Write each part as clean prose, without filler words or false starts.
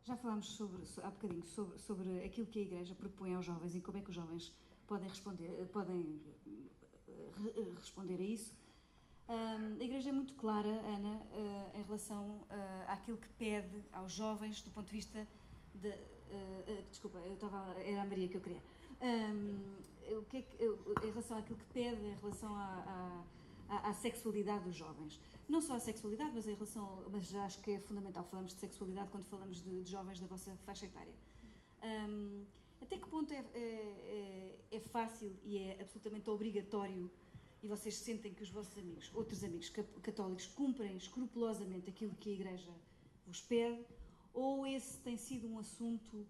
Já falámos há bocadinho sobre aquilo que a Igreja propõe aos jovens e como é que os jovens podem responder a isso. A Igreja é muito clara, Ana, em relação àquilo que pede aos jovens do ponto de vista de... desculpa, era a Maria que eu queria. Em relação àquilo que pede em relação à sexualidade dos jovens. Não só a sexualidade, mas já acho que é fundamental falarmos de sexualidade quando falamos de jovens da vossa faixa etária. Até que ponto é fácil e é absolutamente obrigatório, e vocês sentem que os vossos amigos, outros amigos católicos, cumprem escrupulosamente aquilo que a Igreja vos pede, ou esse tem sido um assunto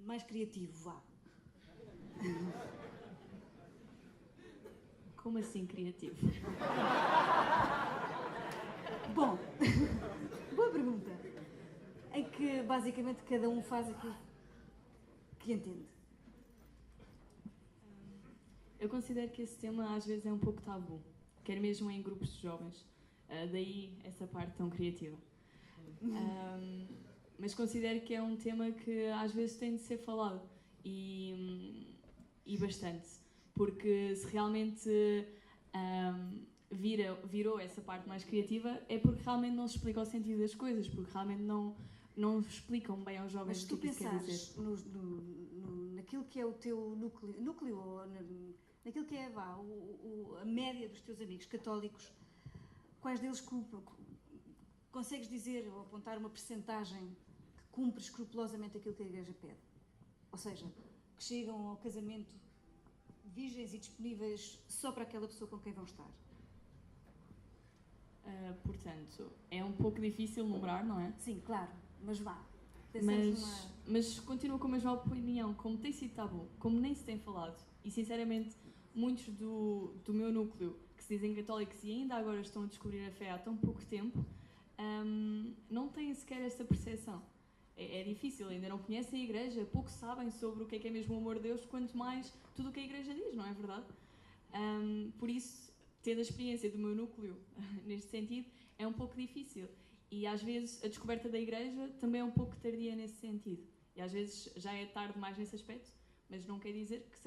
mais criativo, vá? Como assim criativo? Bom, boa pergunta. Em que basicamente cada um faz aquilo que entende. Eu considero que esse tema às vezes é um pouco tabu, quer mesmo em grupos de jovens, daí essa parte tão criativa. Mas considero que é um tema que às vezes tem de ser falado e bastante, porque se realmente virou essa parte mais criativa é porque realmente não se explica o sentido das coisas, porque realmente não explicam bem aos jovens o que isso quer dizer. Mas se tu pensares naquilo que é o teu núcleo ou naquilo que é a média dos teus amigos católicos, quais deles consegues dizer ou apontar uma percentagem que cumpre escrupulosamente aquilo que a Igreja pede? Ou seja, que chegam ao casamento virgens e disponíveis só para aquela pessoa com quem vão estar? Portanto, é um pouco difícil numerar, não é? Sim, claro, mas vá. Mas continuo com a mesma opinião, como tem sido tabu, como nem se tem falado, e sinceramente muitos do meu núcleo que se dizem católicos e ainda agora estão a descobrir a fé há tão pouco tempo, não têm sequer essa percepção. É difícil, ainda não conhecem a Igreja, pouco sabem sobre o que é mesmo o amor de Deus, quanto mais tudo o que a Igreja diz, não é verdade? Por isso, tendo a experiência do meu núcleo neste sentido, é um pouco difícil. E às vezes a descoberta da Igreja também é um pouco tardia nesse sentido. E às vezes já é tarde demais nesse aspecto, mas não quer dizer que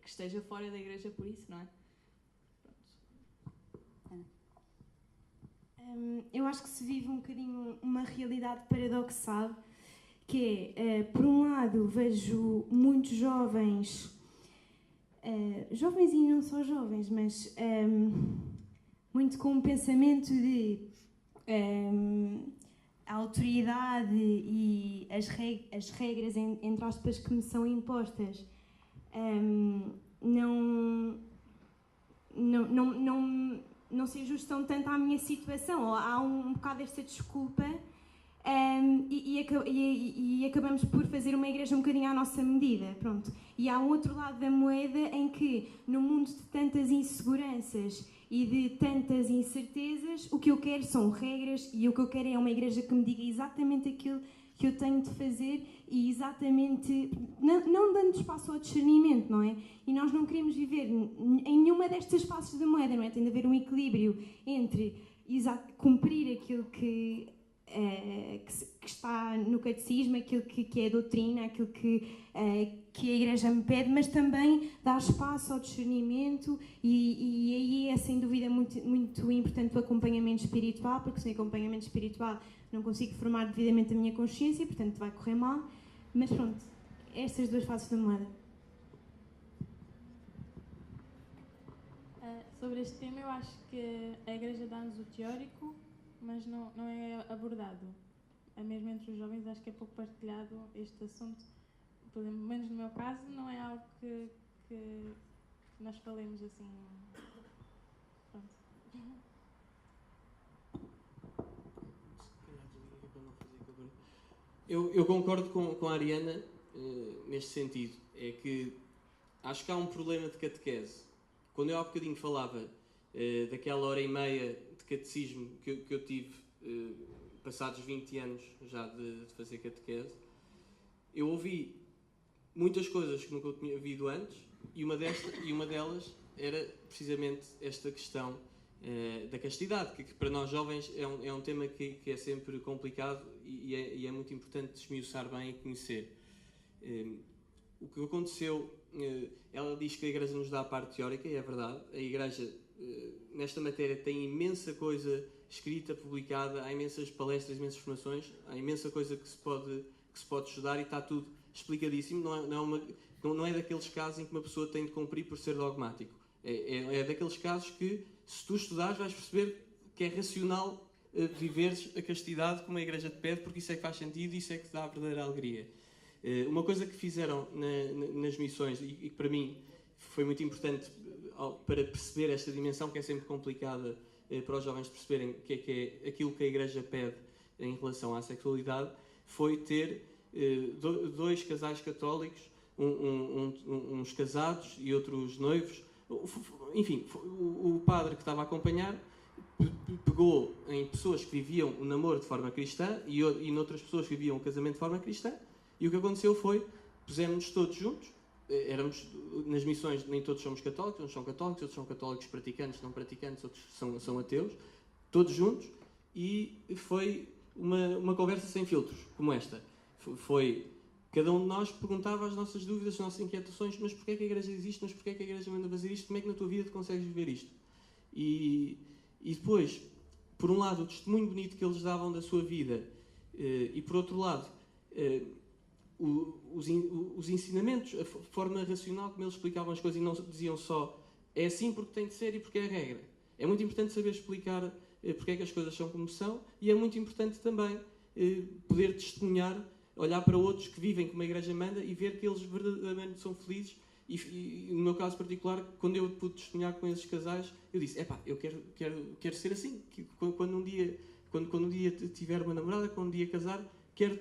esteja fora da Igreja por isso, não é? Ana? Eu acho que se vive um bocadinho uma realidade paradoxal, que é, por um lado, vejo muitos jovens e não só jovens, mas muito com o pensamento de a autoridade e as regras, entre aspas, que me são impostas, não se ajustam tanto à minha situação, ou há um bocado esta desculpa, e acabamos por fazer uma igreja um bocadinho à nossa medida, pronto. E há um outro lado da moeda em que, no mundo de tantas inseguranças e de tantas incertezas, o que eu quero são regras, e o que eu quero é uma igreja que me diga exatamente aquilo que eu tenho de fazer e exatamente, não dando espaço ao discernimento, não é? E nós não queremos viver em nenhuma destas faces da moeda, não é? Tem de haver um equilíbrio entre cumprir aquilo que está no catecismo, aquilo que é a doutrina, aquilo que a Igreja me pede, mas também dar espaço ao discernimento e aí é sem dúvida muito, muito importante o acompanhamento espiritual, porque sem acompanhamento espiritual não consigo formar devidamente a minha consciência, portanto vai correr mal, mas pronto, estas duas faces da moeda. Sobre este tema eu acho que a Igreja dá-nos o teórico, mas não é abordado. Mesmo entre os jovens acho que é pouco partilhado este assunto. Pelo menos no meu caso, não é algo que nós falemos assim. Pronto. Eu concordo com a Ariana neste sentido. É que acho que há um problema de catequese. Quando eu há bocadinho falava daquela hora e meia de catecismo que eu tive passados 20 anos já de fazer catequese, eu ouvi muitas coisas que nunca eu tinha ouvido antes e uma delas era precisamente esta questão da castidade, que para nós jovens é um tema que é sempre complicado e é muito importante esmiuçar bem e conhecer. O que aconteceu, ela diz que a Igreja nos dá a parte teórica, e é verdade. A Igreja, nesta matéria, tem imensa coisa escrita, publicada, há imensas palestras, imensas formações, há imensa coisa que se pode estudar e está tudo explicadíssimo. Não é daqueles casos em que uma pessoa tem de cumprir por ser dogmático. É daqueles casos que, se tu estudares, vais perceber que é racional viveres a castidade como a Igreja te pede, porque isso é que faz sentido e isso é que te dá a verdadeira alegria. Uma coisa que fizeram nas missões, e que para mim foi muito importante para perceber esta dimensão, que é sempre complicada para os jovens perceberem o que é aquilo que a Igreja pede em relação à sexualidade, foi ter 2 casais católicos, uns casados e outros noivos. Enfim, o padre que estava a acompanhar pegou em pessoas que viviam o namoro de forma cristã e noutras pessoas que viviam o casamento de forma cristã, e o que aconteceu foi, pusemos-nos todos juntos, éramos nas missões, nem todos somos católicos, uns são católicos, outros são católicos praticantes, não praticantes, outros são ateus, todos juntos, e foi uma conversa sem filtros, como esta. Foi, cada um de nós perguntava as nossas dúvidas, as nossas inquietações, mas porquê é que a Igreja existe, mas porquê é que a Igreja manda fazer isto, como é que na tua vida tu consegues viver isto? E depois, por um lado, o testemunho bonito que eles davam da sua vida, e por outro lado, os ensinamentos, a forma racional como eles explicavam as coisas, e não diziam só é assim porque tem de ser e porque é a regra. É muito importante saber explicar porque é que as coisas são como são, e é muito importante também poder testemunhar, olhar para outros que vivem como a Igreja manda e ver que eles verdadeiramente são felizes. E no meu caso particular, quando eu pude testemunhar com esses casais, eu disse, eu quero ser assim, que quando um dia tiver uma namorada, quando um dia casar, quero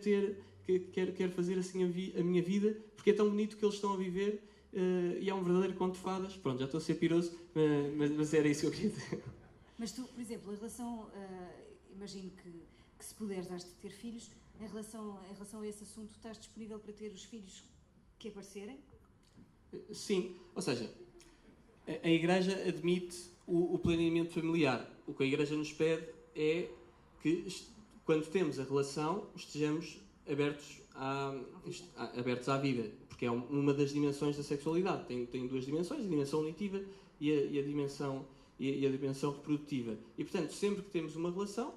fazer assim a minha vida, porque é tão bonito que eles estão a viver, e é um verdadeiro conto de fadas. Pronto, já estou a ser piroso, mas era isso que eu queria dizer. Mas tu, por exemplo, em relação, imagino que se puderes, has de ter filhos, em relação a esse assunto, estás disponível para ter os filhos que aparecerem? Sim, ou seja, a Igreja admite o planeamento familiar. O que a Igreja nos pede é que, quando temos a relação, estejamos abertos à vida, porque é uma das dimensões da sexualidade. Tem 2 dimensões, a dimensão unitiva e a dimensão reprodutiva. E, portanto, sempre que temos uma relação,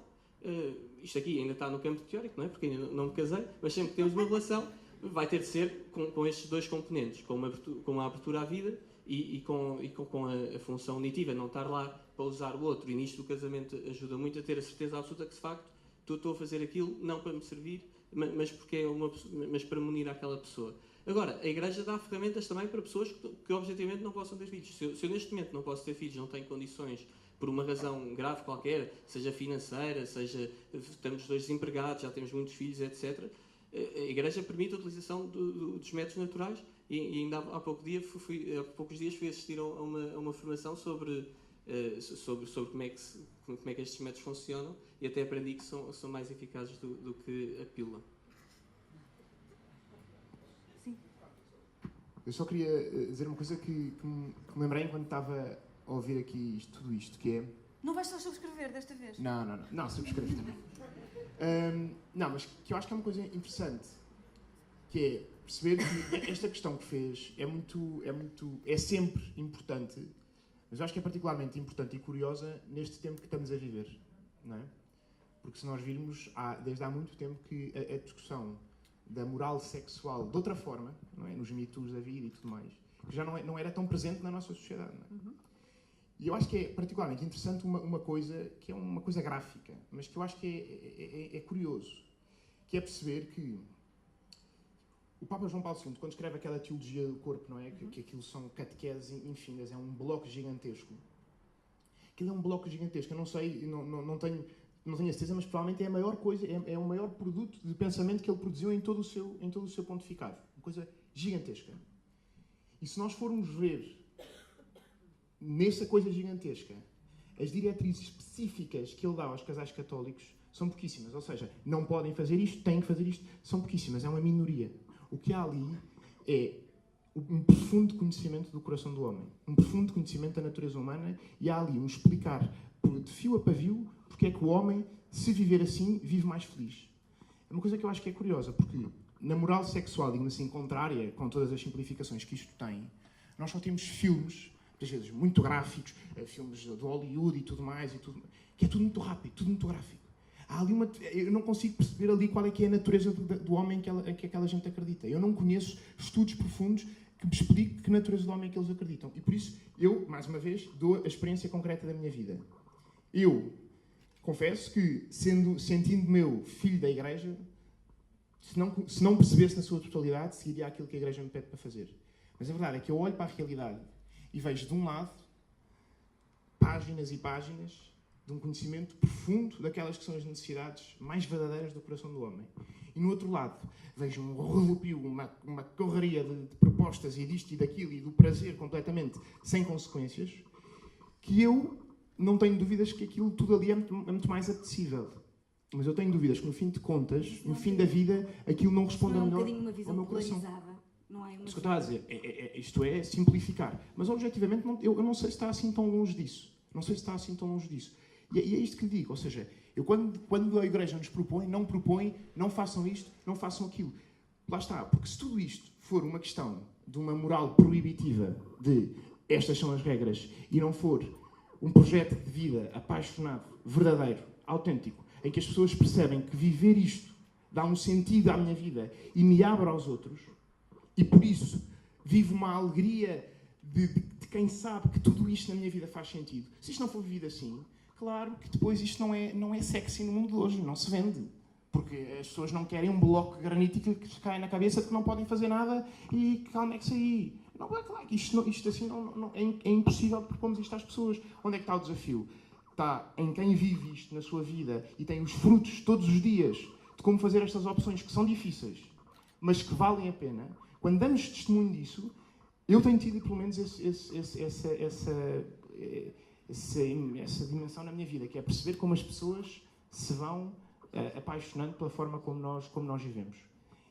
isto aqui ainda está no campo teórico, não é? Porque ainda não me casei, mas sempre que temos uma relação, vai ter de ser com estes 2 componentes, com a abertura à vida e com a função unitiva, não estar lá para usar o outro. E nisto o casamento ajuda muito a ter a certeza absoluta que, de facto, estou a fazer aquilo não para me servir, mas mas para me unir àquela pessoa. Agora, a Igreja dá ferramentas também para pessoas que objetivamente não possam ter filhos. Se eu neste momento não posso ter filhos, não tenho condições, por uma razão grave qualquer, seja financeira, seja estamos 2 desempregados, já temos muitos filhos, etc., a Igreja permite a utilização dos métodos naturais, e ainda há poucos dias fui assistir a uma formação sobre como é que estes métodos funcionam, e até aprendi que são mais eficazes do que a pílula. Sim. Eu só queria dizer uma coisa que me lembrei enquanto estava a ouvir aqui tudo isto, que é... Não vais só subscrever desta vez? Não, subscrevo também. Não, mas que eu acho que é uma coisa interessante, que é perceber que esta questão que fez é sempre importante, mas eu acho que é particularmente importante e curiosa neste tempo que estamos a viver, não é? Porque se nós virmos, desde há muito tempo que a discussão da moral sexual de outra forma, não é? Nos mitos da vida e tudo mais, que já não era tão presente na nossa sociedade, não é? Uhum. E eu acho que é particularmente interessante uma coisa que é uma coisa gráfica, mas que eu acho que é curioso, que é perceber que o Papa João Paulo II, quando escreve aquela teologia do corpo, não é? Que aquilo são catequeses infindas, é um bloco gigantesco. Aquilo é um bloco gigantesco, eu não sei, não tenho a certeza, mas provavelmente é a maior coisa, é o maior produto de pensamento que ele produziu em todo o seu pontificado. Uma coisa gigantesca. E se nós formos ver nessa coisa gigantesca, as diretrizes específicas que ele dá aos casais católicos são pouquíssimas. Ou seja, não podem fazer isto, têm que fazer isto, são pouquíssimas, é uma minoria. O que há ali é um profundo conhecimento do coração do homem, um profundo conhecimento da natureza humana, e há ali um explicar de fio a pavio porque é que o homem, se viver assim, vive mais feliz. É uma coisa que eu acho que é curiosa, porque na moral sexual, digamos assim, contrária, com todas as simplificações que isto tem, nós só temos filmes, às vezes muito gráficos, filmes de Hollywood e tudo mais, que é tudo muito rápido, tudo muito gráfico. Há ali eu não consigo perceber ali qual é que é a natureza do homem que aquela gente acredita. Eu não conheço estudos profundos que me expliquem que natureza do homem é que eles acreditam. E por isso, eu, mais uma vez, dou a experiência concreta da minha vida. Eu confesso que, sentindo-me eu filho da Igreja, se não percebesse na sua totalidade, seguiria aquilo que a Igreja me pede para fazer. Mas a verdade é que eu olho para a realidade e vejo, de um lado, páginas e páginas de um conhecimento profundo daquelas que são as necessidades mais verdadeiras do coração do homem. E, no outro lado, vejo um rodopio, uma correria de propostas e disto e daquilo e do prazer completamente sem consequências, que eu não tenho dúvidas que aquilo tudo ali é muito mais apetecível. Mas eu tenho dúvidas que, no fim de contas, no fim da vida, aquilo não responde melhor ao meu coração. Não é uma Isso que eu estava a dizer, isto é simplificar. Mas, objetivamente, eu não sei se está assim tão longe disso. Não sei se está assim tão longe disso. E é isto que lhe digo, ou seja, eu quando a Igreja nos propõe, não façam isto, não façam aquilo. Lá está, porque se tudo isto for uma questão de uma moral proibitiva, de estas são as regras, e não for um projeto de vida apaixonado, verdadeiro, autêntico, em que as pessoas percebem que viver isto dá um sentido à minha vida e me abre aos outros, e por isso vivo uma alegria de quem sabe que tudo isto na minha vida faz sentido. Se isto não for vivido assim, claro que depois isto não é sexy no mundo de hoje, não se vende. Porque as pessoas não querem um bloco granítico que se cai na cabeça de que não podem fazer nada e que calma-se aí. Não, é claro que isto assim é impossível de propormos isto às pessoas. Onde é que está o desafio? Está em quem vive isto na sua vida e tem os frutos todos os dias de como fazer estas opções que são difíceis, mas que valem a pena. Quando damos testemunho disso, eu tenho tido pelo menos essa dimensão na minha vida, que é perceber como as pessoas se vão apaixonando pela forma como nós vivemos.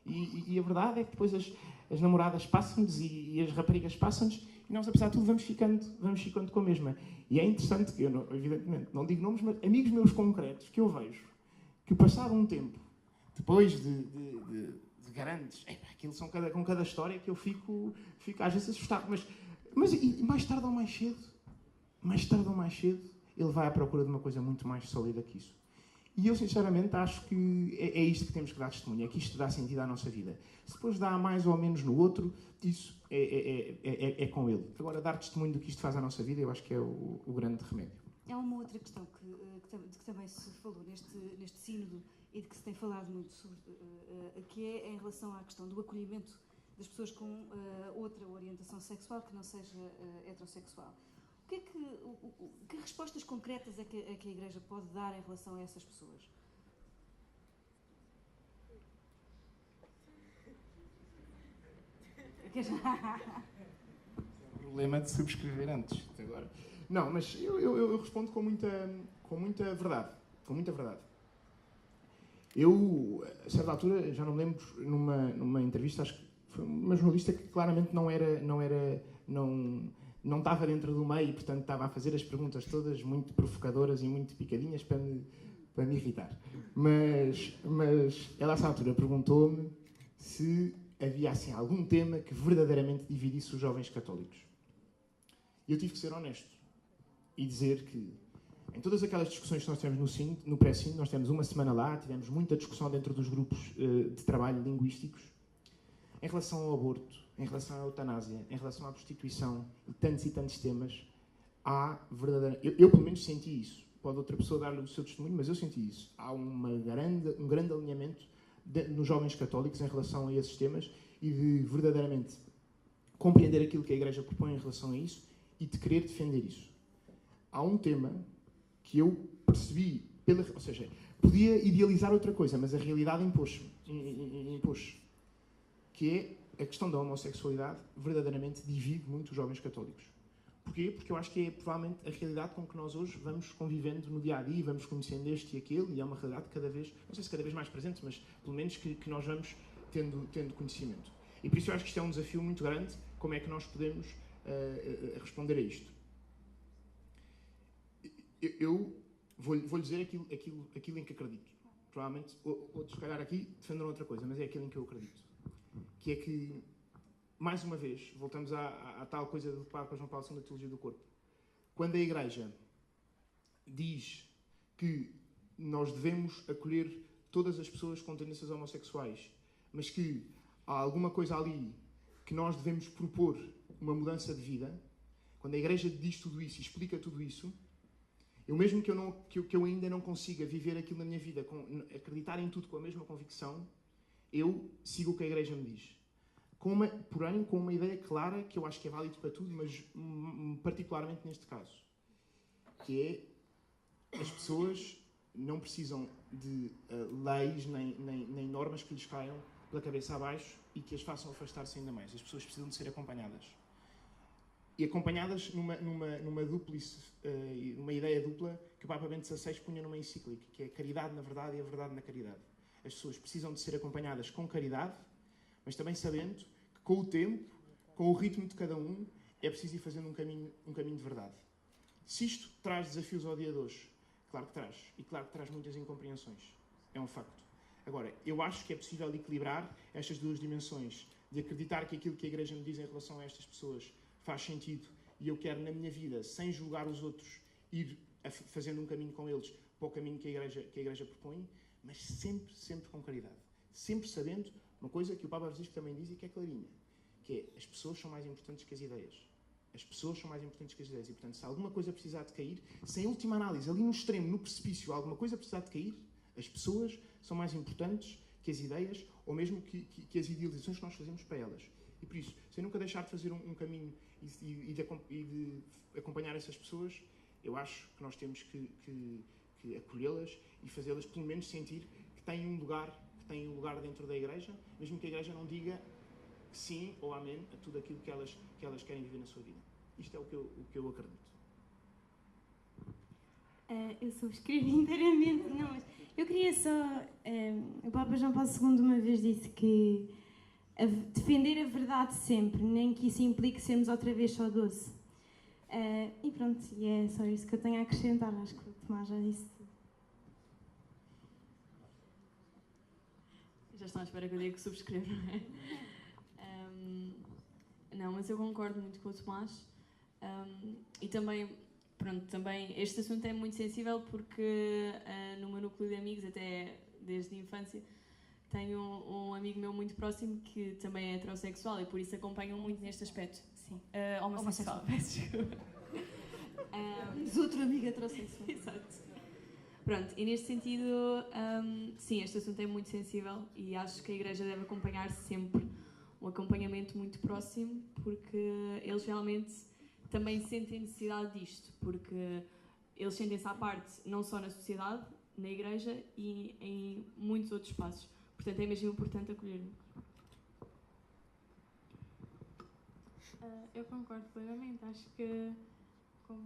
E a verdade é que depois as namoradas passam-nos e as raparigas passam-nos e nós, apesar de tudo, vamos ficando com a mesma. E é interessante que eu, evidentemente, não digo nomes, mas amigos meus concretos que eu vejo que, passado um tempo, depois de grandes, aquilo são com cada história que eu fico às vezes assustado. Mas mais tarde ou mais cedo, ele vai à procura de uma coisa muito mais sólida que isso. E eu, sinceramente, acho que é isto que temos que dar testemunho, é que isto dá sentido à nossa vida. Se depois dá mais ou menos no outro, isso é com ele. Agora, dar testemunho do que isto faz à nossa vida, eu acho que é o grande remédio. Há uma outra questão de que também se falou neste sínodo e de que se tem falado muito sobre, que é em relação à questão do acolhimento das pessoas com outra orientação sexual que não seja heterossexual. Que respostas concretas é que a Igreja pode dar em relação a essas pessoas? O problema de subscrever antes. Agora. Não, mas eu respondo com muita verdade. Com muita verdade. Eu, a certa altura, já não me lembro, numa entrevista, acho que foi uma jornalista que claramente não estava dentro do meio e, portanto, estava a fazer as perguntas todas muito provocadoras e muito picadinhas para me irritar. Mas ela, a essa altura, perguntou-me se havia, assim, algum tema que verdadeiramente dividisse os jovens católicos. E eu tive que ser honesto e dizer que, em todas aquelas discussões que nós tivemos no pré-sino, nós tivemos uma semana lá, tivemos muita discussão dentro dos grupos de trabalho linguísticos, em relação ao aborto, em relação à eutanásia, em relação à prostituição e tantos temas, há verdadeira... Eu pelo menos senti isso. Pode outra pessoa dar-lhe o seu testemunho, mas eu senti isso. Há um grande alinhamento nos jovens católicos em relação a esses temas e de verdadeiramente compreender aquilo que a Igreja propõe em relação a isso e de querer defender isso. Há um tema que eu percebi, ou seja, podia idealizar outra coisa, mas a realidade impôs-me, que é a questão da homossexualidade verdadeiramente divide muito os jovens católicos. Porquê? Porque eu acho que é provavelmente a realidade com que nós hoje vamos convivendo no dia-a-dia, vamos conhecendo este e aquele, e é uma realidade cada vez, não sei se cada vez mais presente, mas pelo menos que nós vamos tendo conhecimento. E por isso eu acho que isto é um desafio muito grande, como é que nós podemos responder a isto. eu vou-lhe dizer aquilo em que acredito. Provavelmente outros, se calhar, aqui defenderão outra coisa, mas é aquilo em que eu acredito. Que é que, mais uma vez, voltamos à tal coisa do Papa João Paulo II da teologia do corpo. Quando a Igreja diz que nós devemos acolher todas as pessoas com tendências homossexuais, mas que há alguma coisa ali que nós devemos propor uma mudança de vida, quando a Igreja diz tudo isso e explica tudo isso, eu mesmo que eu ainda não consiga viver aquilo na minha vida, acreditar em tudo com a mesma convicção, eu sigo o que a Igreja me diz. Porém, com uma ideia clara, que eu acho que é válido para tudo, mas particularmente neste caso, que é as pessoas não precisam de leis nem normas que lhes caiam pela cabeça abaixo e que as façam afastar-se ainda mais. As pessoas precisam de ser acompanhadas. E acompanhadas numa duplice, uma ideia dupla que o Papa Bento XVI punha numa encíclica, que é a caridade na verdade e a verdade na caridade. As pessoas precisam de ser acompanhadas com caridade, mas também sabendo que com o tempo, com o ritmo de cada um, é preciso ir fazendo um caminho de verdade. Se isto traz desafios ao dia de hoje, claro que traz. E claro que traz muitas incompreensões. É um facto. Agora, eu acho que é possível equilibrar estas duas dimensões, de acreditar que aquilo que a Igreja me diz em relação a estas pessoas faz sentido e eu quero na minha vida, sem julgar os outros, ir fazendo um caminho com eles para o caminho que a Igreja propõe, mas sempre com caridade. Sempre sabendo uma coisa que o Papa Francisco também diz e que é clarinha, que é: as pessoas são mais importantes que as ideias. As pessoas são mais importantes que as ideias. E, portanto, se alguma coisa precisar de cair, se em última análise, ali no extremo, no precipício, alguma coisa precisar de cair, as pessoas são mais importantes que as ideias ou mesmo que as idealizações que nós fazemos para elas. E por isso, sem nunca deixar de fazer um caminho e de acompanhar essas pessoas, eu acho que nós temos que acolhê-las e fazê-las, pelo menos, sentir que têm um lugar dentro da Igreja, mesmo que a Igreja não diga que sim ou amém a tudo aquilo que elas querem viver na sua vida. Isto é o que eu acredito. Eu subscrevo inteiramente, não, mas eu queria só... o Papa João Paulo II uma vez disse que defender a verdade sempre, nem que isso implique sermos outra vez só doce. E pronto, e é só isso que eu tenho a acrescentar. Acho que o Tomás já disse tudo. Já estão à espera que eu diga que subscrevo, não é? Não, mas eu concordo muito com o Tomás. E também, também este assunto é muito sensível porque no meu núcleo de amigos, até desde a infância, tenho um amigo meu muito próximo que também é heterossexual e por isso acompanham muito neste aspecto. Sim. Homossexual, peço desculpa. Mas outro amigo heterossexual. Exato. Pronto, e neste sentido, sim, este assunto é muito sensível e acho que a Igreja deve acompanhar sempre um acompanhamento muito próximo, porque eles realmente também sentem necessidade disto, porque eles sentem-se à parte não só na sociedade, na Igreja e em muitos outros espaços. Portanto, é mesmo importante acolher-me. Eu concordo plenamente. Acho que, como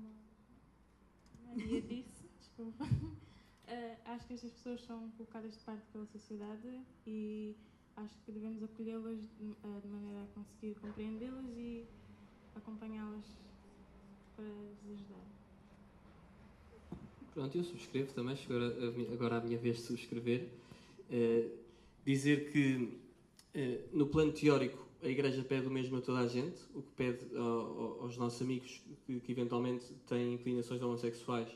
a Maria disse, desculpa, acho que estas pessoas são colocadas de parte pela sociedade e acho que devemos acolhê-las de maneira a conseguir compreendê-las e acompanhá-las para as ajudar. Pronto, eu subscrevo também, chegou agora a minha vez de subscrever. Dizer que, no plano teórico, a Igreja pede o mesmo a toda a gente, o que pede aos nossos amigos que eventualmente têm inclinações homossexuais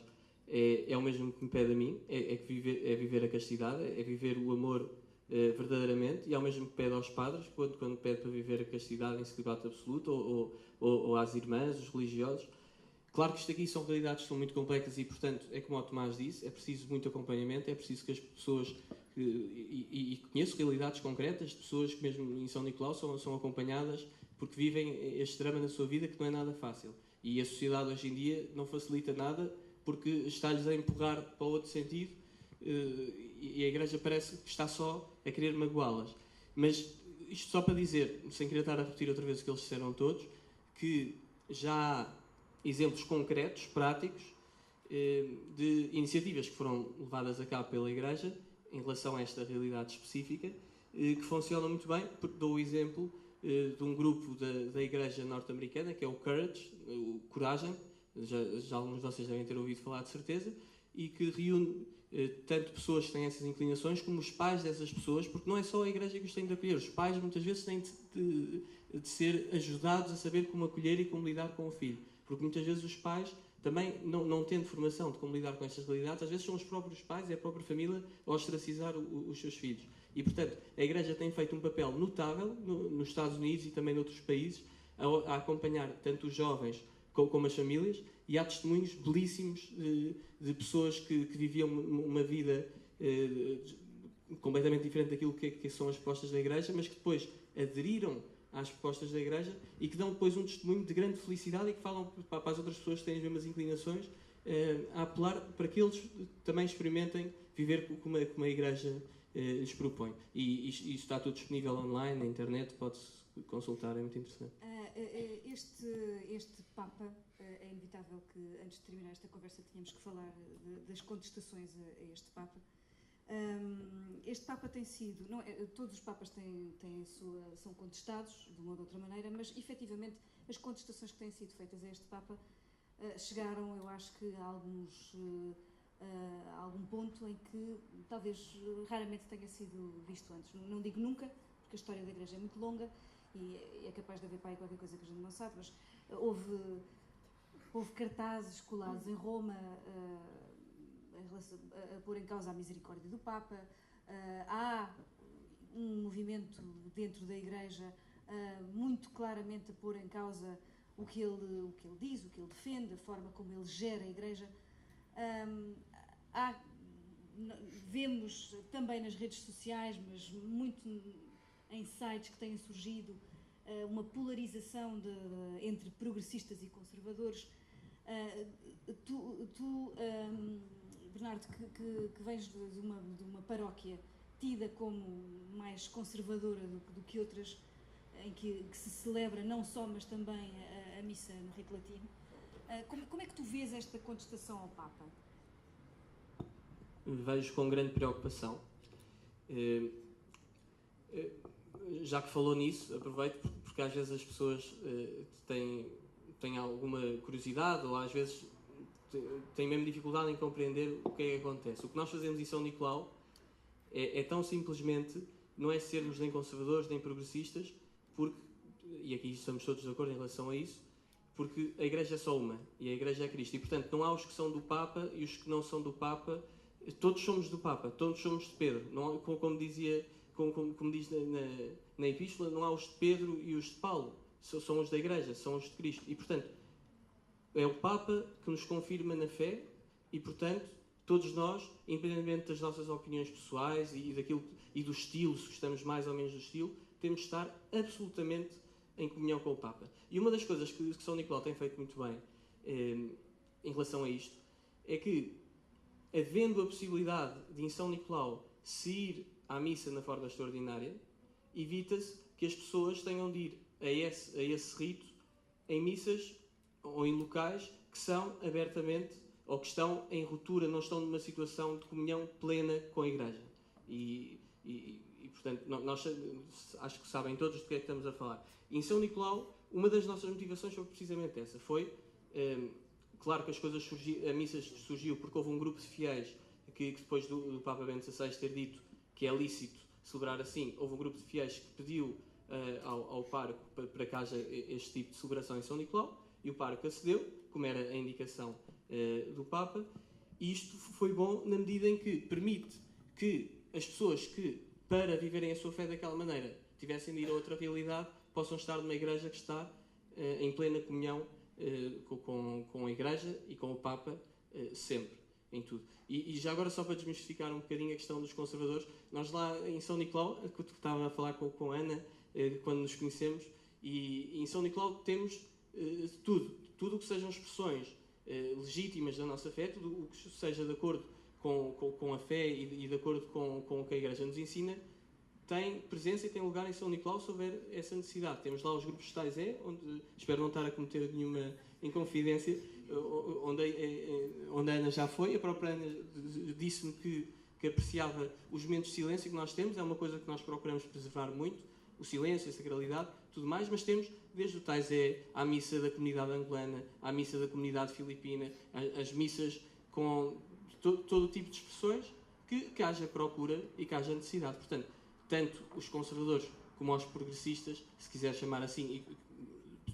é o mesmo que me pede a mim, é viver a castidade, é viver o amor verdadeiramente, e ao mesmo que pede aos padres, quando pede para viver a castidade em celibato absoluto, ou às irmãs, os religiosos. Claro que isto aqui são realidades que são muito complexas e, portanto, é como o Tomás disse, é preciso muito acompanhamento, é preciso que as pessoas... E conheço realidades concretas de pessoas que mesmo em São Nicolau são acompanhadas porque vivem este drama na sua vida que não é nada fácil. E a sociedade hoje em dia não facilita nada porque está-lhes a empurrar para o outro sentido e a Igreja parece que está só a querer magoá-las. Mas isto só para dizer, sem querer estar a repetir outra vez o que eles disseram todos, que já há exemplos concretos, práticos, de iniciativas que foram levadas a cabo pela Igreja em relação a esta realidade específica, que funcionam muito bem, porque dou o exemplo de um grupo da Igreja norte-americana, que é o Courage, o Coragem, já alguns de vocês devem ter ouvido falar de certeza, e que reúne tanto pessoas que têm essas inclinações como os pais dessas pessoas, porque não é só a igreja que os tem de acolher, os pais muitas vezes têm de ser ajudados a saber como acolher e como lidar com o filho, porque muitas vezes os pais também, não tendo formação de como lidar com estas realidades, às vezes são os próprios pais e a própria família a ostracizar os seus filhos. E, portanto, a Igreja tem feito um papel notável nos Estados Unidos e também noutros países a acompanhar tanto os jovens como as famílias, e há testemunhos belíssimos de pessoas que viviam uma vida completamente diferente daquilo que são as propostas da Igreja, mas que depois aderiram às propostas da Igreja e que dão depois um testemunho de grande felicidade e que falam para as outras pessoas que têm as mesmas inclinações, a apelar para que eles também experimentem viver como a Igreja lhes propõe. E isto está tudo disponível online, na internet, pode-se consultar, é muito interessante. Este Papa, é inevitável que antes de terminar esta conversa tínhamos que falar das contestações a este Papa. Este Papa tem sido, todos os Papas são contestados de uma ou de outra maneira, mas efetivamente as contestações que têm sido feitas a este Papa chegaram, eu acho que a algum ponto em que talvez raramente tenha sido visto antes. Não digo nunca, porque a história da Igreja é muito longa e é capaz de haver para aí qualquer coisa que a gente não sabe, mas houve cartazes colados em Roma a pôr em causa a misericórdia do Papa. Há um movimento dentro da Igreja muito claramente a pôr em causa o que ele diz, o que ele defende, a forma como ele gera a Igreja. Vemos também nas redes sociais, mas muito em sites que têm surgido, uma polarização entre progressistas e conservadores. Bernardo, que vens de uma paróquia tida como mais conservadora do que outras, em que se celebra não só, mas também a missa no rito latino, como é que tu vês esta contestação ao Papa? Vejo com grande preocupação. Já que falou nisso, aproveito, porque às vezes as pessoas têm alguma curiosidade, ou às vezes têm mesmo dificuldade em compreender o que é que acontece. O que nós fazemos em São Nicolau é tão simplesmente, não é sermos nem conservadores nem progressistas, porque, e aqui estamos todos de acordo em relação a isso, porque a Igreja é só uma, e a Igreja é Cristo, e portanto não há os que são do Papa e os que não são do Papa. Todos somos do Papa, todos somos de Pedro. Não, como diz na Epístola, não há os de Pedro e os de Paulo. São os da Igreja, são os de Cristo. E, portanto, é o Papa que nos confirma na fé e, portanto, todos nós, independentemente das nossas opiniões pessoais e do estilo, se gostamos mais ou menos do estilo, temos de estar absolutamente em comunhão com o Papa. E uma das coisas que São Nicolau tem feito muito bem em relação a isto é que, havendo a possibilidade de em São Nicolau se ir à missa na forma extraordinária, evita-se que as pessoas tenham de ir a esse rito em missas ou em locais que são abertamente, ou que estão em ruptura, não estão numa situação de comunhão plena com a Igreja. E portanto, nós acho que sabem todos do que é que estamos a falar. E em São Nicolau, uma das nossas motivações foi precisamente essa. Foi... Claro que a missa surgiu porque houve um grupo de fiéis que depois do Papa Bento XVI ter dito que é lícito celebrar assim, houve um grupo de fiéis que pediu ao pároco para que haja este tipo de celebração em São Nicolau, e o pároco acedeu, como era a indicação do Papa, e isto foi bom na medida em que permite que as pessoas que, para viverem a sua fé daquela maneira, tivessem de ir a outra realidade, possam estar numa igreja que está em plena comunhão com a Igreja e com o Papa, sempre, em tudo. E já agora, só para desmistificar um bocadinho a questão dos conservadores, nós lá em São Nicolau, que estava a falar com a Ana, quando nos conhecemos, e em São Nicolau temos tudo o que sejam expressões legítimas da nossa fé, tudo o que seja de acordo com a fé e de acordo com o que a Igreja nos ensina, tem presença e tem lugar em São Nicolau se houver essa necessidade. Temos lá os grupos tais onde espero não estar a cometer nenhuma inconfidência, onde a Ana já foi. A própria Ana disse-me que apreciava os momentos de silêncio que nós temos, é uma coisa que nós procuramos preservar muito, o silêncio, a sacralidade, tudo mais, mas temos desde o Taizé à missa da comunidade angolana, à missa da comunidade filipina, as missas com todo o tipo de expressões que haja procura e que haja necessidade. Portanto, tanto os conservadores como os progressistas, se quiser chamar assim,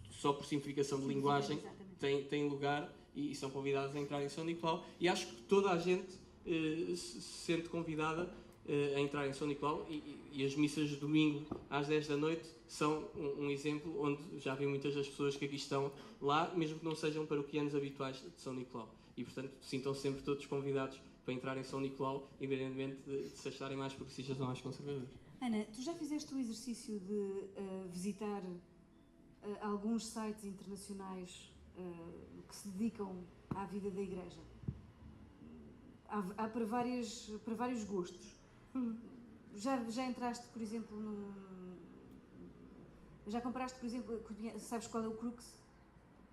só por simplificação de linguagem, têm lugar e são convidados a entrar em São Nicolau. E acho que toda a gente se sente convidada a entrar em São Nicolau e as missas de domingo às 10 da noite são um exemplo onde já vi muitas das pessoas que aqui estão lá, mesmo que não sejam paroquianos habituais de São Nicolau. E, portanto, sintam-se sempre todos convidados para entrar em São Nicolau, independentemente de se acharem mais progressistas ou mais conservadores. Ana, tu já fizeste o exercício de visitar alguns sites internacionais que se dedicam à vida da Igreja? Há para vários gostos. Já entraste, por exemplo, já compraste, por exemplo, sabes qual é o Crux?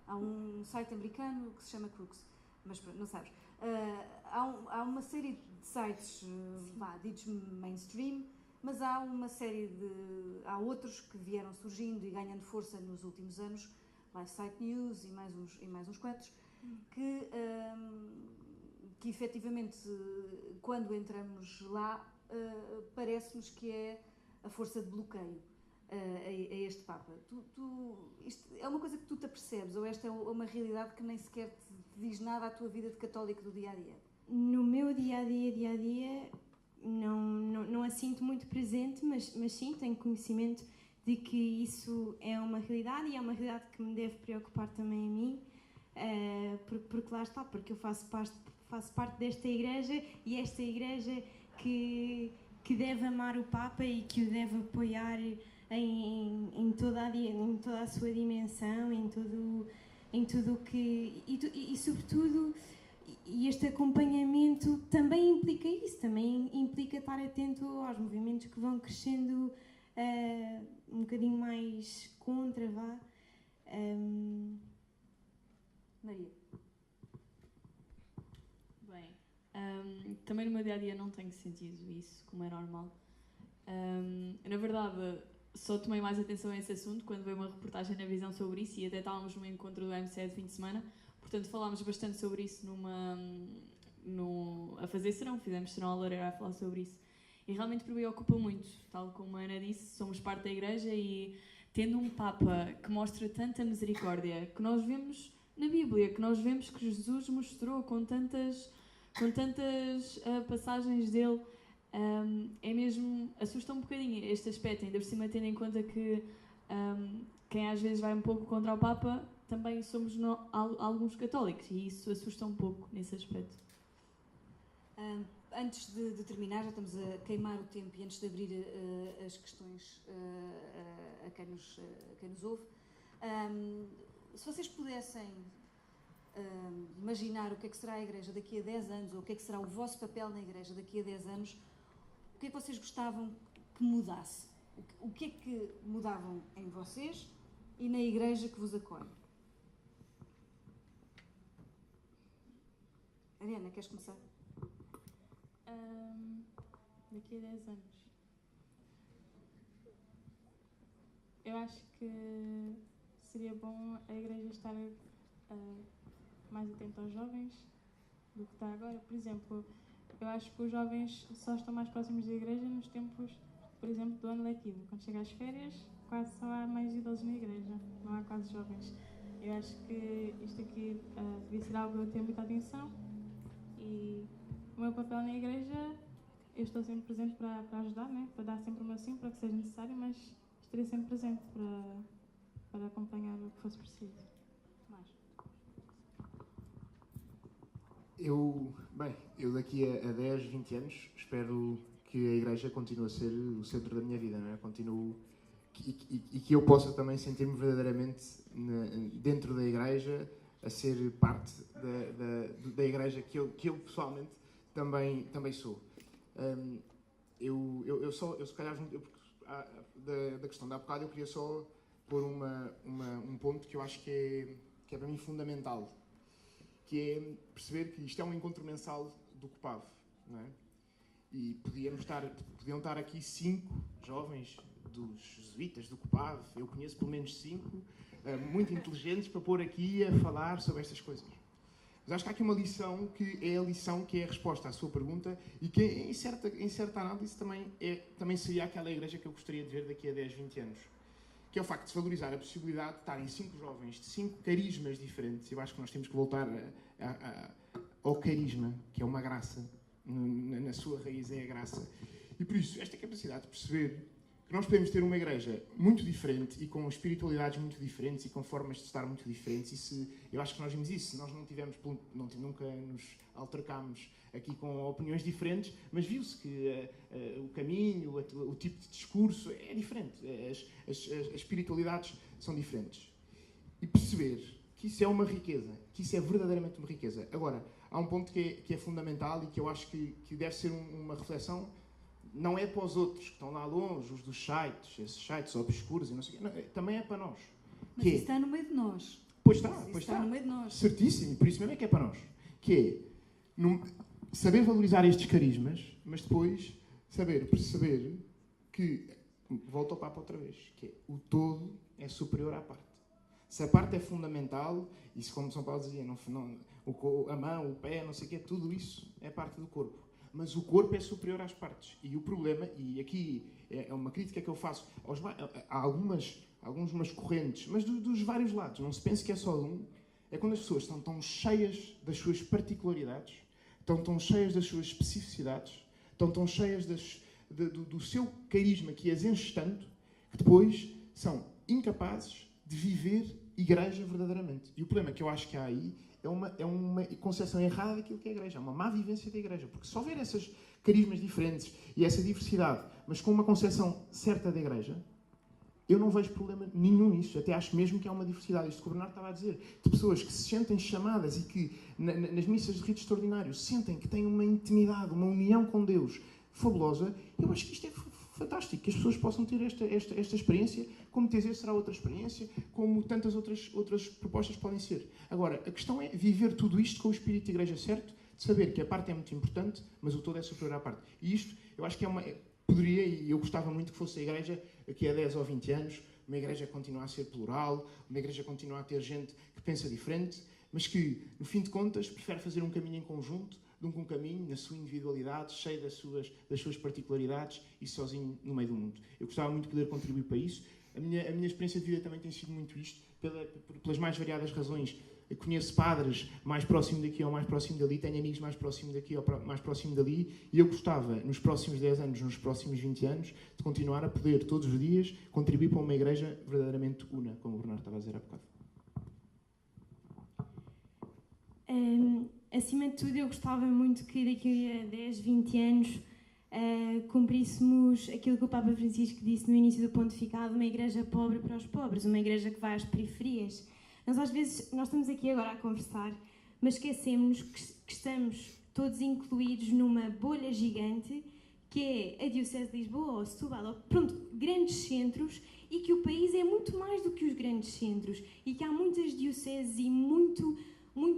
Há um site americano que se chama Crux, mas não sabes. Há uma série de sites ditos mainstream, mas há há outros que vieram surgindo e ganhando força nos últimos anos, Live Site News e mais uns quantos, que efetivamente, quando entramos lá, parece-nos que é a força de bloqueio a este Papa. Isto é uma coisa que tu te apercebes, ou esta é uma realidade que nem sequer te diz nada à tua vida de católico do dia-a-dia? No meu dia-a-dia, não a sinto muito presente, mas sim, tenho conhecimento de que isso é uma realidade e é uma realidade que me deve preocupar também a mim, porque lá está, porque eu faço parte desta Igreja e esta Igreja que deve amar o Papa e que o deve apoiar em toda a sua dimensão, em tudo o que... E sobretudo, este acompanhamento também implica isso, também implica estar atento aos movimentos que vão crescendo um bocadinho mais contra, Maria. Bem, também no meu dia-a-dia não tenho sentido isso, como é normal. Na verdade, só tomei mais atenção a esse assunto quando veio uma reportagem na Visão sobre isso e até estávamos num encontro do MCE de fim de semana. Portanto, falámos bastante sobre isso a fazer serão, fizemos serão à Loureira a falar sobre isso. E realmente me preocupa muito, tal como a Ana disse, somos parte da Igreja e tendo um Papa que mostra tanta misericórdia, que nós vemos na Bíblia, que nós vemos que Jesus mostrou com tantas passagens dele, é mesmo, assusta um bocadinho este aspecto, ainda por cima tendo em conta que quem às vezes vai um pouco contra o Papa também somos alguns católicos e isso assusta um pouco nesse aspecto. Antes de terminar, já estamos a queimar o tempo e antes de abrir as questões a quem nos ouve, se vocês pudessem imaginar o que é que será a Igreja daqui a 10 anos ou o que é que será o vosso papel na Igreja daqui a 10 anos, o que é que vocês gostavam que mudasse? O que é que mudavam em vocês e na Igreja que vos acolhe? Ariana, queres começar? Daqui a 10 anos. Eu acho que seria bom a Igreja estar mais atenta aos jovens do que está agora. Por exemplo, eu acho que os jovens só estão mais próximos da Igreja nos tempos, por exemplo, do ano letivo. Quando chega às férias, quase só há mais idosos na Igreja, não há quase jovens. Eu acho que isto aqui devia ser algo a ter muita atenção e o meu papel na Igreja, eu estou sempre presente para ajudar, né? Para dar sempre o meu sim, para que seja necessário, mas estarei sempre presente para acompanhar o que fosse preciso. Mais. Eu daqui a 10, 20 anos espero que a Igreja continue a ser o centro da minha vida, não é? E que eu possa também sentir-me verdadeiramente dentro da Igreja, a ser parte da Igreja que eu pessoalmente também sou. Eu se calhar, da questão da bocado, eu queria só pôr um ponto que eu acho que é para mim fundamental, que é perceber que isto é um encontro mensal do COPAV, não é? E podiam estar aqui 5 jovens dos jesuítas, do COPAV. Eu conheço pelo menos 5 muito inteligentes para pôr aqui a falar sobre estas coisas. Mas acho que há aqui uma lição que é a lição que é a resposta à sua pergunta e que, em certa análise, também seria aquela igreja que eu gostaria de ver daqui a 10, 20 anos. Que é o facto de se valorizar a possibilidade de estarem 5 jovens de 5 carismas diferentes. Eu acho que nós temos que voltar ao carisma, que é uma graça. Na sua raiz é a graça. E por isso, esta capacidade de perceber que nós podemos ter uma igreja muito diferente e com espiritualidades muito diferentes e com formas de estar muito diferentes. Eu acho que nós vimos isso. Nós nunca nos altercámos aqui com opiniões diferentes, mas viu-se que o caminho, o tipo de discurso é diferente. As espiritualidades são diferentes. E perceber que isso é uma riqueza, que isso é verdadeiramente uma riqueza. Agora, há um ponto que é fundamental e que eu acho que deve ser uma reflexão. Não é para os outros que estão lá longe, os dos sites, esses sites obscuros e não sei o quê. Não, também é para nós. Mas isso está no meio de nós. Pois está. Está no meio de nós. Certíssimo, por isso mesmo é que é para nós. Que é saber valorizar estes carismas, mas depois perceber que, volto ao papo outra vez, que é, o todo é superior à parte. Se a parte é fundamental, e se, como São Paulo dizia, a mão, o pé, não sei o quê, tudo isso é parte do corpo. Mas o corpo é superior às partes. E o problema, e aqui é uma crítica que eu faço, há algumas correntes, mas dos vários lados, não se pense que é só de um, é quando as pessoas estão tão cheias das suas particularidades, estão tão cheias das suas especificidades, estão tão cheias do seu carisma que as enche tanto, que depois são incapazes de viver igreja verdadeiramente. E o problema que eu acho que há aí é uma concepção errada daquilo que é a igreja, é uma má vivência da igreja. Porque se houver esses carismas diferentes e essa diversidade, mas com uma concepção certa da igreja, eu não vejo problema nenhum nisso. Até acho mesmo que há uma diversidade. Isto que o Bernardo estava a dizer, de pessoas que se sentem chamadas e que nas missas de rito extraordinário sentem que têm uma intimidade, uma união com Deus fabulosa. Eu acho que isto é fantástico, que as pessoas possam ter esta experiência, como TZ será outra experiência, como tantas outras propostas podem ser. Agora, a questão é viver tudo isto com o espírito de igreja certo, de saber que a parte é muito importante, mas o todo é superior à parte. E isto, eu acho que poderia, e eu gostava muito que fosse a igreja, aqui a 10 ou 20 anos, uma igreja que continua a ser plural, uma igreja que continua a ter gente que pensa diferente, mas que, no fim de contas, prefere fazer um caminho em conjunto, do que um caminho na sua individualidade, cheio das suas particularidades e sozinho no meio do mundo. Eu gostava muito de poder contribuir para isso. A minha experiência de vida também tem sido muito isto, pelas mais variadas razões. Eu conheço padres mais próximo daqui ou mais próximo dali, tenho amigos mais próximo daqui ou mais próximo dali, e eu gostava, nos próximos 10 anos, nos próximos 20 anos, de continuar a poder, todos os dias, contribuir para uma igreja verdadeiramente una, como o Bernardo estava a dizer há bocado. Acima de tudo, eu gostava muito que daqui a 10, 20 anos cumpríssemos aquilo que o Papa Francisco disse no início do pontificado, uma igreja pobre para os pobres, uma igreja que vai às periferias. Às vezes, nós estamos aqui agora a conversar, mas esquecemos que estamos todos incluídos numa bolha gigante, que é a Diocese de Lisboa, ou Setúbal, ou, pronto, grandes centros, e que o país é muito mais do que os grandes centros, e que há muitas dioceses e muito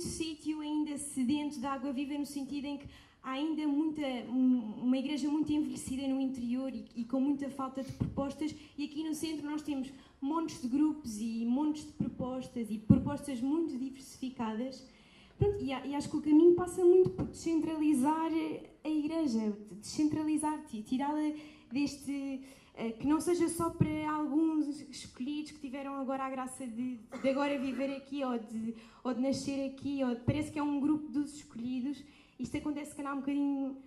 sítio ainda sedento de água viva, no sentido em que há ainda uma igreja muito envelhecida no interior e com muita falta de propostas, e aqui no centro nós temos montes de grupos e montes de propostas e propostas muito diversificadas. Pronto, e acho que o caminho passa muito por descentralizar a igreja, descentralizar-te e tirá-la deste... que não seja só para alguns escolhidos que tiveram agora a graça de agora viver aqui ou de nascer aqui, parece que é um grupo dos escolhidos. Isto acontece, se calhar, um bocadinho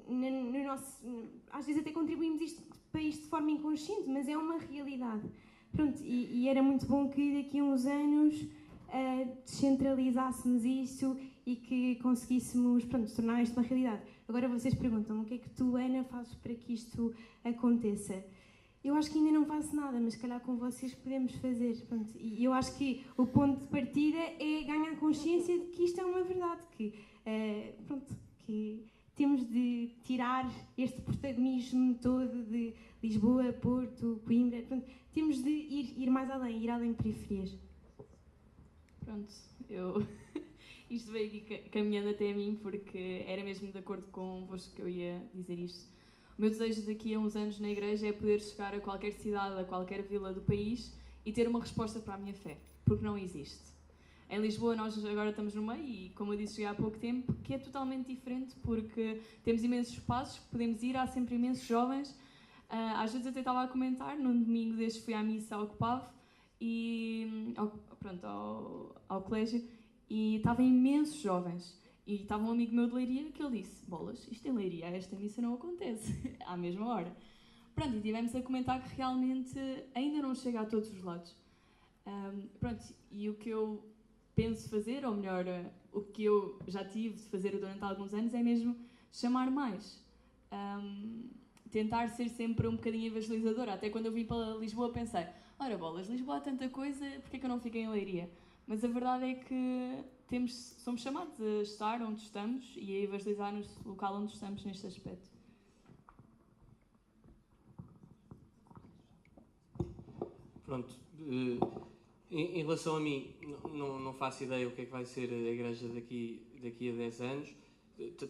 no nosso... Às vezes até contribuímos para isto de forma inconsciente, mas é uma realidade. Pronto, e era muito bom que daqui a uns anos descentralizássemos isto e que conseguíssemos, tornar isto uma realidade. Agora vocês perguntam, o que é que tu, Ana, fazes para que isto aconteça? Eu acho que ainda não faço nada, mas se calhar com vocês podemos fazer. Pronto. E eu acho que o ponto de partida é ganhar consciência de que isto é uma verdade, que temos de tirar este protagonismo todo de Lisboa, Porto, Coimbra. Pronto, temos de ir mais além, ir além de periferias. Pronto, isto veio aqui caminhando até a mim porque era mesmo de acordo convosco que eu ia dizer isto. O meu desejo daqui a uns anos na igreja é poder chegar a qualquer cidade, a qualquer vila do país e ter uma resposta para a minha fé, porque não existe. Em Lisboa nós agora estamos no meio e, como eu disse, cheguei há pouco tempo, que é totalmente diferente porque temos imensos espaços que podemos ir, há sempre imensos jovens. Às vezes até estava a comentar, num domingo destes fui à missa ao Copave e ao colégio e estavam imensos jovens. E estava um amigo meu de Leiria que ele disse: bolas, isto em Leiria, esta missa não acontece, à mesma hora. Pronto, e tivemos a comentar que realmente ainda não chega a todos os lados. E o que eu penso fazer, ou melhor, o que eu já tive de fazer durante alguns anos é mesmo chamar mais. Tentar ser sempre um bocadinho evangelizadora. Até quando eu vim para Lisboa pensei: ora bolas, Lisboa há tanta coisa, porque é que eu não fiquei em Leiria? Mas a verdade é que somos chamados a estar onde estamos e a evangelizar no local onde estamos neste aspecto. Pronto. Em relação a mim, não faço ideia o que é que vai ser a igreja daqui a 10 anos.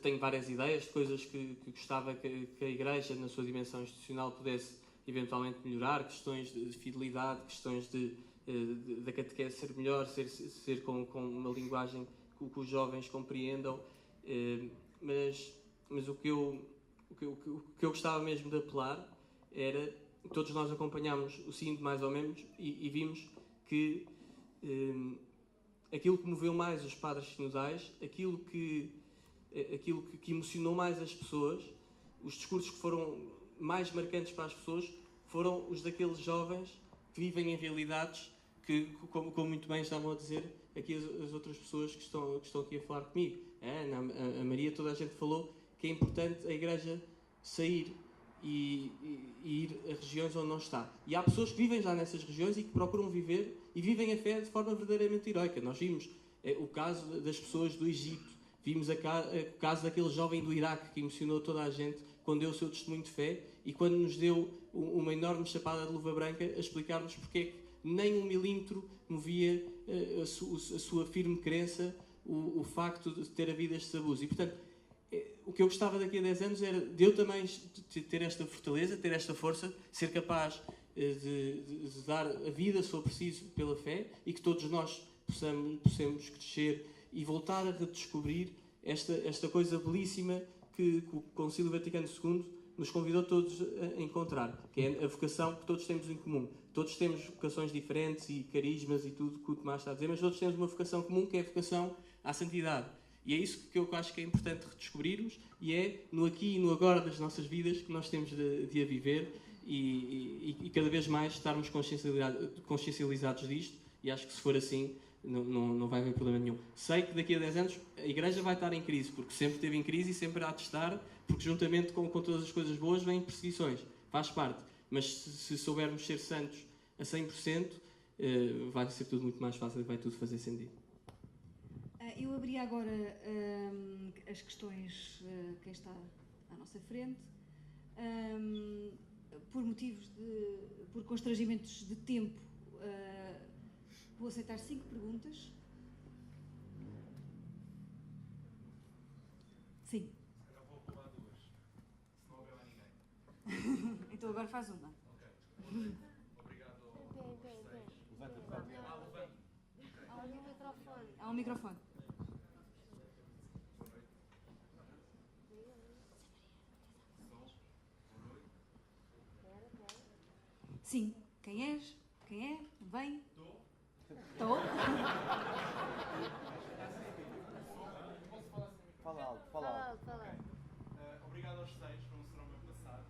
Tenho várias ideias de coisas que gostava que a igreja, na sua dimensão institucional, pudesse eventualmente melhorar, questões de fidelidade, questões da catequese ser melhor, ser com uma linguagem que os jovens compreendam, mas o que eu gostava mesmo de apelar era, todos nós acompanhámos o SIND mais ou menos e vimos que aquilo que moveu mais os padres sinodais, aquilo que emocionou mais as pessoas, os discursos que foram mais marcantes para as pessoas, foram os daqueles jovens que vivem em realidades que, como muito bem estavam a dizer aqui as outras pessoas que estão aqui a falar comigo. A Ana, a Maria, toda a gente falou que é importante a igreja sair e ir a regiões onde não está. E há pessoas que vivem já nessas regiões e que procuram viver e vivem a fé de forma verdadeiramente heroica. Nós vimos o caso das pessoas do Egito, vimos o caso daquele jovem do Iraque que emocionou toda a gente quando deu o seu testemunho de fé e quando nos deu uma enorme chapada de luva branca a explicar-nos porque é que nem 1 milímetro movia a sua firme crença o facto de ter havido este abuso. E, portanto, o que eu gostava daqui a 10 anos era de eu também ter esta fortaleza, ter esta força, ser capaz de dar a vida, se for preciso, pela fé e que todos nós possamos crescer e voltar a redescobrir esta coisa belíssima que o Concílio Vaticano II nos convidou todos a encontrar, que é a vocação que todos temos em comum. Todos temos vocações diferentes e carismas e tudo que o Tomás está a dizer, mas todos temos uma vocação comum, que é a vocação à santidade. E é isso que eu acho que é importante redescobrirmos e é no aqui e no agora das nossas vidas que nós temos de a viver e cada vez mais estarmos consciencializados disto, e acho que se for assim não vai haver problema nenhum. Sei que daqui a 10 anos a Igreja vai estar em crise, porque sempre esteve em crise e sempre há de estar, porque juntamente com todas as coisas boas vêm perseguições, faz parte. Mas se soubermos ser santos a 100%, vai ser tudo muito mais fácil e vai tudo fazer sentido. Eu abri agora as questões quem está à nossa frente. Por constrangimentos de tempo, vou aceitar 5 perguntas. Sim. Eu vou pular 2, se não houver lá ninguém. Então agora faz uma. Ok. Obrigado aos 6. Levanta. Há um microfone. Sim. Quem és? Quem é? Vem? Estou. Fala alto. Obrigado aos 6, foi um serão bem passado.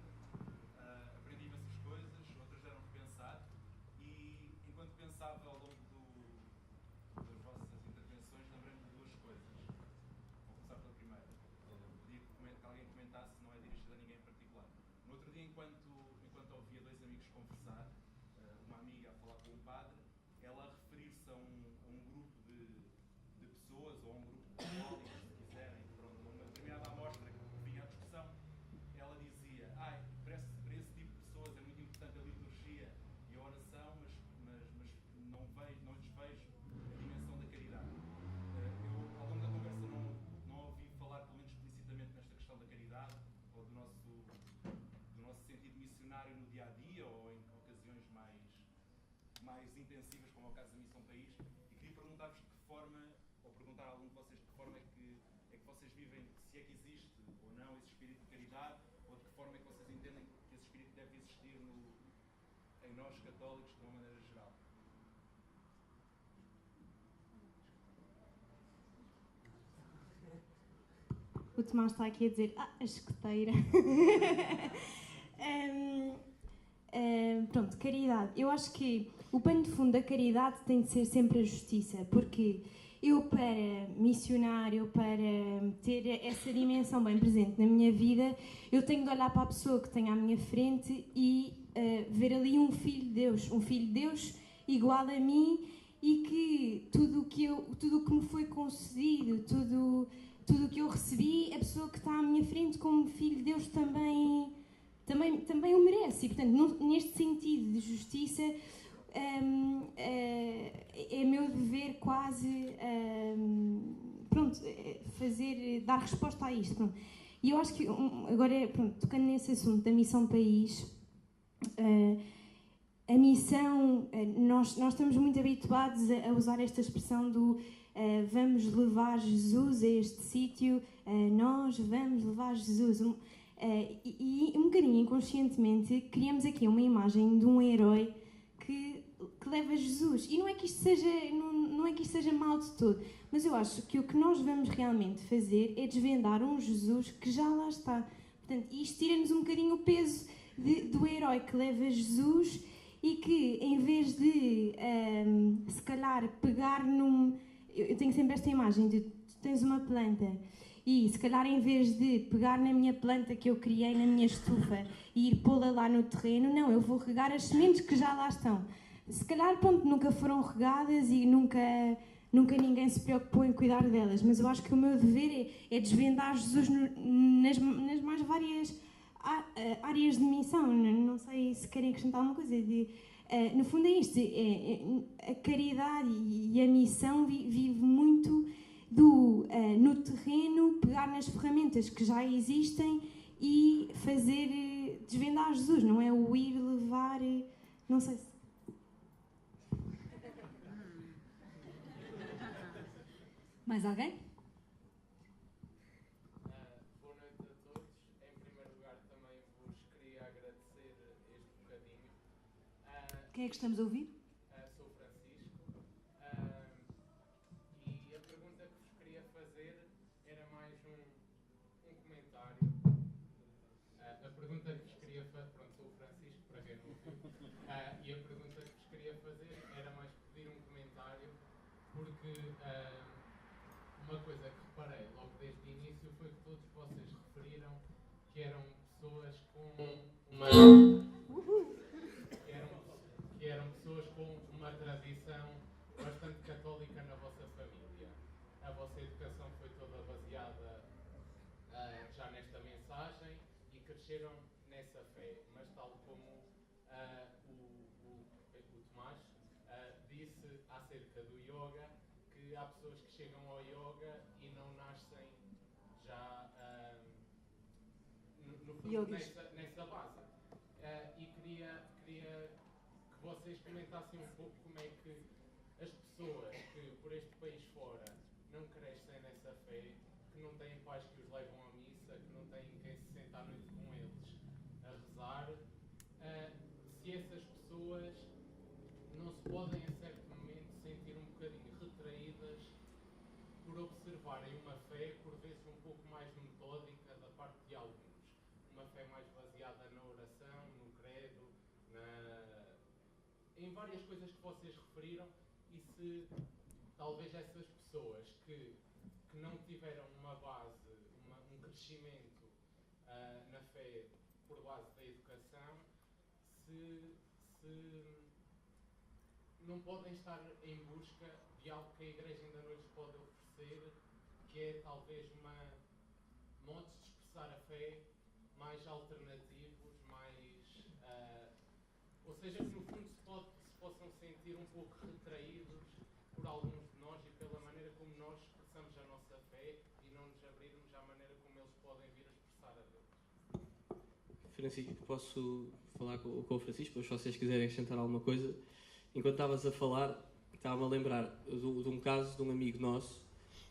Aprendi imensas coisas, outras deram que pensar. E enquanto pensava ao longo das vossas intervenções, lembrei-me de 2 coisas. Vou começar pela primeira. Pedi que alguém comentasse, não é dirigido a ninguém em particular. No outro dia, enquanto ouvia 2 amigos conversar, uma amiga a falar com um padre, ela a referir-se a um grupo de pessoas ou a um grupo de católicos, se quiserem, pronto, uma determinada amostra que vinha à discussão, ela dizia: para esse tipo de pessoas é muito importante a liturgia e a oração, mas não lhes vejo a dimensão da caridade. Eu, ao longo da conversa, não ouvi falar, pelo menos explicitamente, nesta questão da caridade ou do nosso mais intensivas, como é o caso da Missão País, e queria perguntar-vos de que forma, ou perguntar a algum de vocês de que forma é que vocês vivem, se é que existe ou não esse espírito de caridade, ou de que forma é que vocês entendem que esse espírito deve existir em nós católicos de uma maneira geral. O Tomás está aqui a dizer, a escoteira. Pronto, caridade. Eu acho que o pano de fundo da caridade tem de ser sempre a justiça, porque eu, para missionar, eu, para ter essa dimensão bem presente na minha vida, eu tenho de olhar para a pessoa que tenho à minha frente e ver ali um filho de Deus igual a mim, e que tudo o que me foi concedido, tudo o que eu recebi, a pessoa que está à minha frente como filho de Deus também o merece. E, portanto, neste sentido de justiça, é meu dever quase dar resposta a isto. Pronto. E eu acho que, agora, tocando nesse assunto da Missão País, a missão, nós estamos muito habituados a usar esta expressão do vamos levar Jesus a este sítio, nós vamos levar Jesus. E um bocadinho inconscientemente criamos aqui uma imagem de um herói que leva Jesus. E não é que isto seja mal de todo, mas eu acho que o que nós vamos realmente fazer é desvendar um Jesus que já lá está. Portanto, isto tira-nos um bocadinho o peso do herói que leva Jesus, e que, em vez de, se calhar, pegar num... Eu tenho sempre esta imagem de tu tens uma planta e, se calhar, em vez de pegar na minha planta que eu criei na minha estufa e ir pô-la lá no terreno, não, eu vou regar as sementes que já lá estão. Se calhar, nunca foram regadas e nunca ninguém se preocupou em cuidar delas, mas eu acho que o meu dever é desvendar Jesus nas mais várias áreas de missão. Não sei se querem acrescentar alguma coisa. No fundo é isto, a caridade e a missão vive muito no terreno, pegar nas ferramentas que já existem e fazer desvendar Jesus, não é o ir levar, não sei se... Mais alguém? Boa noite a todos. Em primeiro lugar, também vos queria agradecer este bocadinho. Quem é que estamos a ouvir? Sou Francisco. E a pergunta que vos queria fazer era mais um comentário. A pergunta que vos queria fazer... Pronto, sou o Francisco, para quem não ouviu. E a pergunta que vos queria fazer era mais pedir um comentário, porque... uma coisa que reparei logo desde o início foi que todos vocês referiram que eram pessoas com uma tradição bastante católica na vossa família. A vossa educação foi toda baseada já nesta mensagem e cresceram nessa fé. Mas tal como o Tomás disse acerca do yoga, que há pessoas que chegam ao yoga e não nascem já no fundo nessa base. E queria que vocês comentassem um pouco como é que as pessoas que por este país fora não crescem nessa fé, que não têm pais que os levam à missa, que não têm quem se senta à noite com eles a rezar, se essas pessoas não se podem a certo momento sentir um bocadinho retraídas por observarem uma fé por vezes um pouco mais metódica da parte de alguns. Uma fé mais baseada na oração, no credo, em várias coisas que vocês referiram, e se talvez essas pessoas que não tiveram uma base, um crescimento na fé por base da educação, se não podem estar em busca de algo que a Igreja ainda não lhes pode oferecer, que é talvez modos de expressar a fé mais alternativos, ou seja, que no fundo se possam sentir um pouco retraídos por alguns de nós e pela maneira como nós expressamos a nossa fé e não nos abrirmos à maneira como eles podem vir a expressar a Deus. Francisco, posso falar com o Francisco, depois se vocês quiserem acrescentar alguma coisa. enquanto estavas a falar, estava-me a lembrar de um caso de um amigo nosso,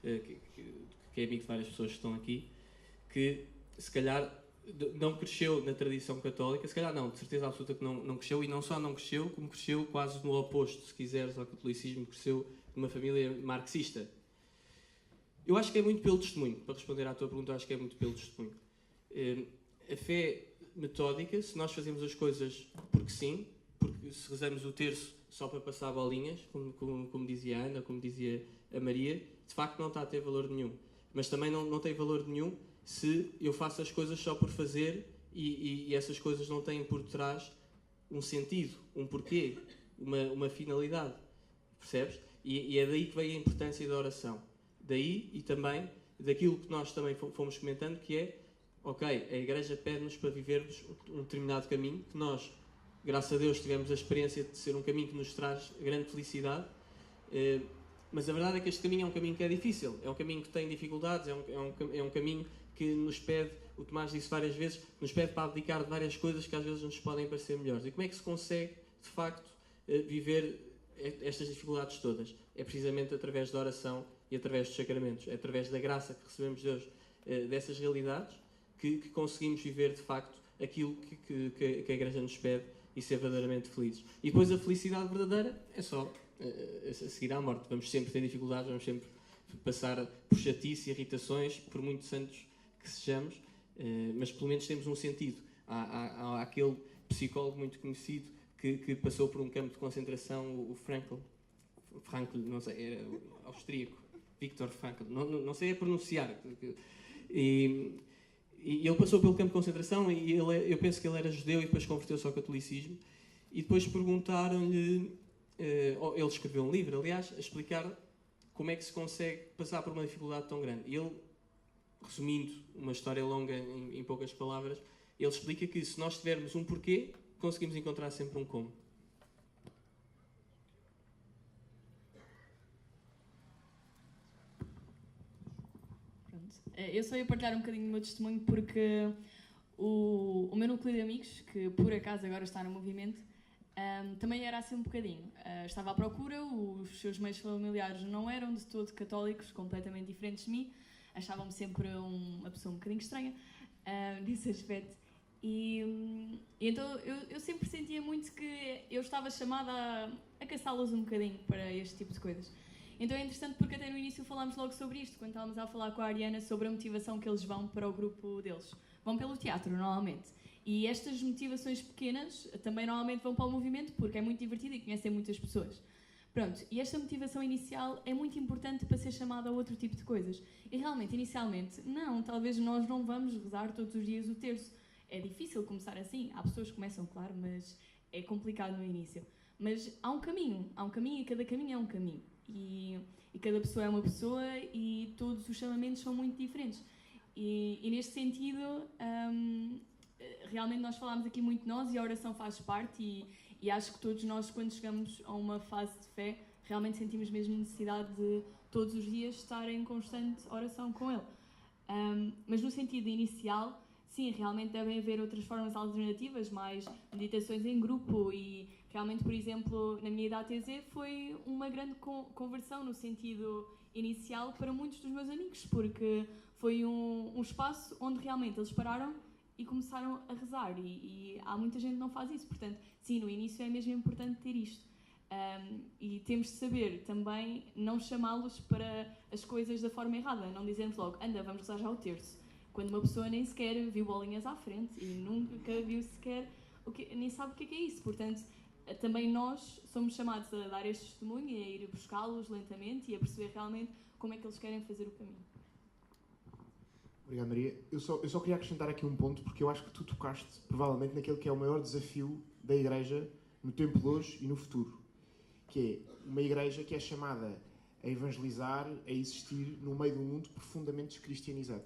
que é amigo de várias pessoas que estão aqui, que se calhar não cresceu na tradição católica, se calhar não, de certeza absoluta que não cresceu, e não só não cresceu, como cresceu quase no oposto, se quiseres, ao catolicismo, cresceu numa família marxista. Eu acho que é muito pelo testemunho, para responder à tua pergunta, acho que é muito pelo testemunho. A fé metódica, se nós fazemos as coisas porque sim, porque se rezamos o terço só para passar bolinhas, como dizia a Ana, como dizia a Maria, de facto não está a ter valor nenhum. Mas também não tem valor nenhum se eu faço as coisas só por fazer e essas coisas não têm por trás um sentido, um porquê, uma finalidade. Percebes? E é daí que vem a importância da oração. Daí e também daquilo que nós também fomos comentando, que é, ok, a Igreja pede-nos para vivermos um determinado caminho, que nós, graças a Deus, tivemos a experiência de ser um caminho que nos traz grande felicidade, mas a verdade é que este caminho é um caminho que é difícil, é um caminho que tem dificuldades, é um caminho que nos pede, o Tomás disse várias vezes, nos pede para abdicar de várias coisas que às vezes nos podem parecer melhores. E como é que se consegue, de facto, viver estas dificuldades todas? É precisamente através da oração e através dos sacramentos, é através da graça que recebemos de Deus, dessas realidades, que conseguimos viver, de facto, aquilo que a Igreja nos pede e ser verdadeiramente felizes. E depois a felicidade verdadeira é só a seguir à morte. Vamos sempre ter dificuldades, vamos sempre passar por chatice e irritações, por muito santos que sejamos, mas pelo menos temos um sentido. Há aquele psicólogo muito conhecido que passou por um campo de concentração, o Frankl, não sei, era austríaco, Viktor Frankl, não sei a pronunciar. E ele passou pelo campo de concentração e eu penso que ele era judeu e depois converteu-se ao catolicismo. E depois perguntaram-lhe, ele escreveu um livro, aliás, a explicar como é que se consegue passar por uma dificuldade tão grande. E ele, resumindo uma história longa em poucas palavras, ele explica que se nós tivermos um porquê, conseguimos encontrar sempre um como. Eu só ia partilhar um bocadinho do meu testemunho porque o meu núcleo de amigos, que por acaso agora está no movimento, também era assim um bocadinho. Estava à procura, os seus meios familiares não eram de todo católicos, completamente diferentes de mim, achavam-me sempre uma pessoa um bocadinho estranha nesse aspecto. E então eu sempre sentia muito que eu estava chamada a caçá-los um bocadinho para este tipo de coisas. Então é interessante porque até no início falámos logo sobre isto, quando estávamos a falar com a Ariana sobre a motivação que eles vão para o grupo deles. Vão pelo teatro, normalmente. E estas motivações pequenas também normalmente vão para o movimento porque é muito divertido e conhecem muitas pessoas. Pronto, e esta motivação inicial é muito importante para ser chamada a outro tipo de coisas. E realmente, inicialmente, talvez nós não vamos rezar todos os dias o terço. É difícil começar assim. Há pessoas que começam, claro, mas é complicado no início. Mas há um caminho e cada caminho é um caminho. E cada pessoa é uma pessoa e todos os chamamentos são muito diferentes. E neste sentido, realmente nós falámos aqui muito de nós e a oração faz parte e acho que todos nós, quando chegamos a uma fase de fé, realmente sentimos mesmo necessidade de todos os dias estar em constante oração com Ele. Mas no sentido inicial, sim, realmente devem haver outras formas alternativas, mais meditações em grupo e realmente, por exemplo, na minha idade ATZ foi uma grande conversão no sentido inicial para muitos dos meus amigos, porque foi um espaço onde realmente eles pararam e começaram a rezar e há muita gente que não faz isso, portanto, sim, no início é mesmo importante ter isto. E temos de saber também não chamá-los para as coisas da forma errada, não dizermos logo, anda, vamos rezar já o terço, quando uma pessoa nem sequer viu bolinhas à frente e nunca viu sequer, nem sabe o que é isso, portanto, também nós somos chamados a dar este testemunho e a ir buscá-los lentamente e a perceber realmente como é que eles querem fazer o caminho. Obrigado, Maria. Eu só queria acrescentar aqui um ponto, porque eu acho que tu tocaste provavelmente naquele que é o maior desafio da Igreja no tempo de hoje e no futuro, que é uma Igreja que é chamada a evangelizar, a existir no meio de um mundo profundamente descristianizado.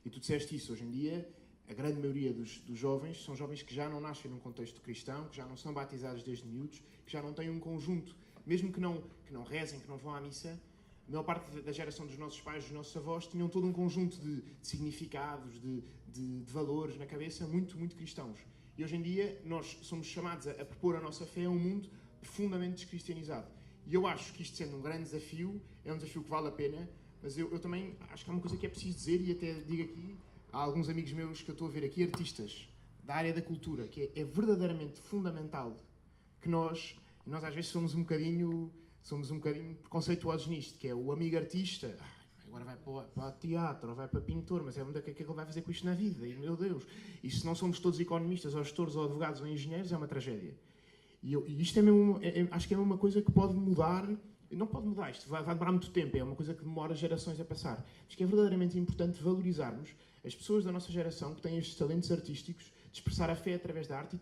E tu disseste isso, hoje em dia, a grande maioria dos jovens são jovens que já não nascem num contexto cristão, que já não são batizados desde miúdos, que já não têm um conjunto, mesmo que não rezem, que não vão à missa. A maior parte da geração dos nossos pais, dos nossos avós, tinham todo um conjunto de significados, de valores na cabeça muito, muito cristãos. E hoje em dia nós somos chamados a propor a nossa fé a um mundo profundamente descristianizado. E eu acho que isto sendo um grande desafio, é um desafio que vale a pena, mas eu também acho que há uma coisa que é preciso dizer, e até digo aqui, há alguns amigos meus que eu estou a ver aqui, artistas da área da cultura, que é verdadeiramente fundamental que nós às vezes somos um bocadinho preconceituosos nisto, que é o amigo artista, agora vai para o teatro, ou vai para pintor, mas o que é que ele vai fazer com isto na vida? E, meu Deus, e se não somos todos economistas, ou gestores, ou advogados, ou engenheiros, é uma tragédia. E isto acho que é uma coisa que pode mudar, não pode mudar, isto vai demorar muito tempo, é uma coisa que demora gerações a passar. Acho que é verdadeiramente importante valorizarmos as pessoas da nossa geração que têm estes talentos artísticos, de expressar a fé através da arte,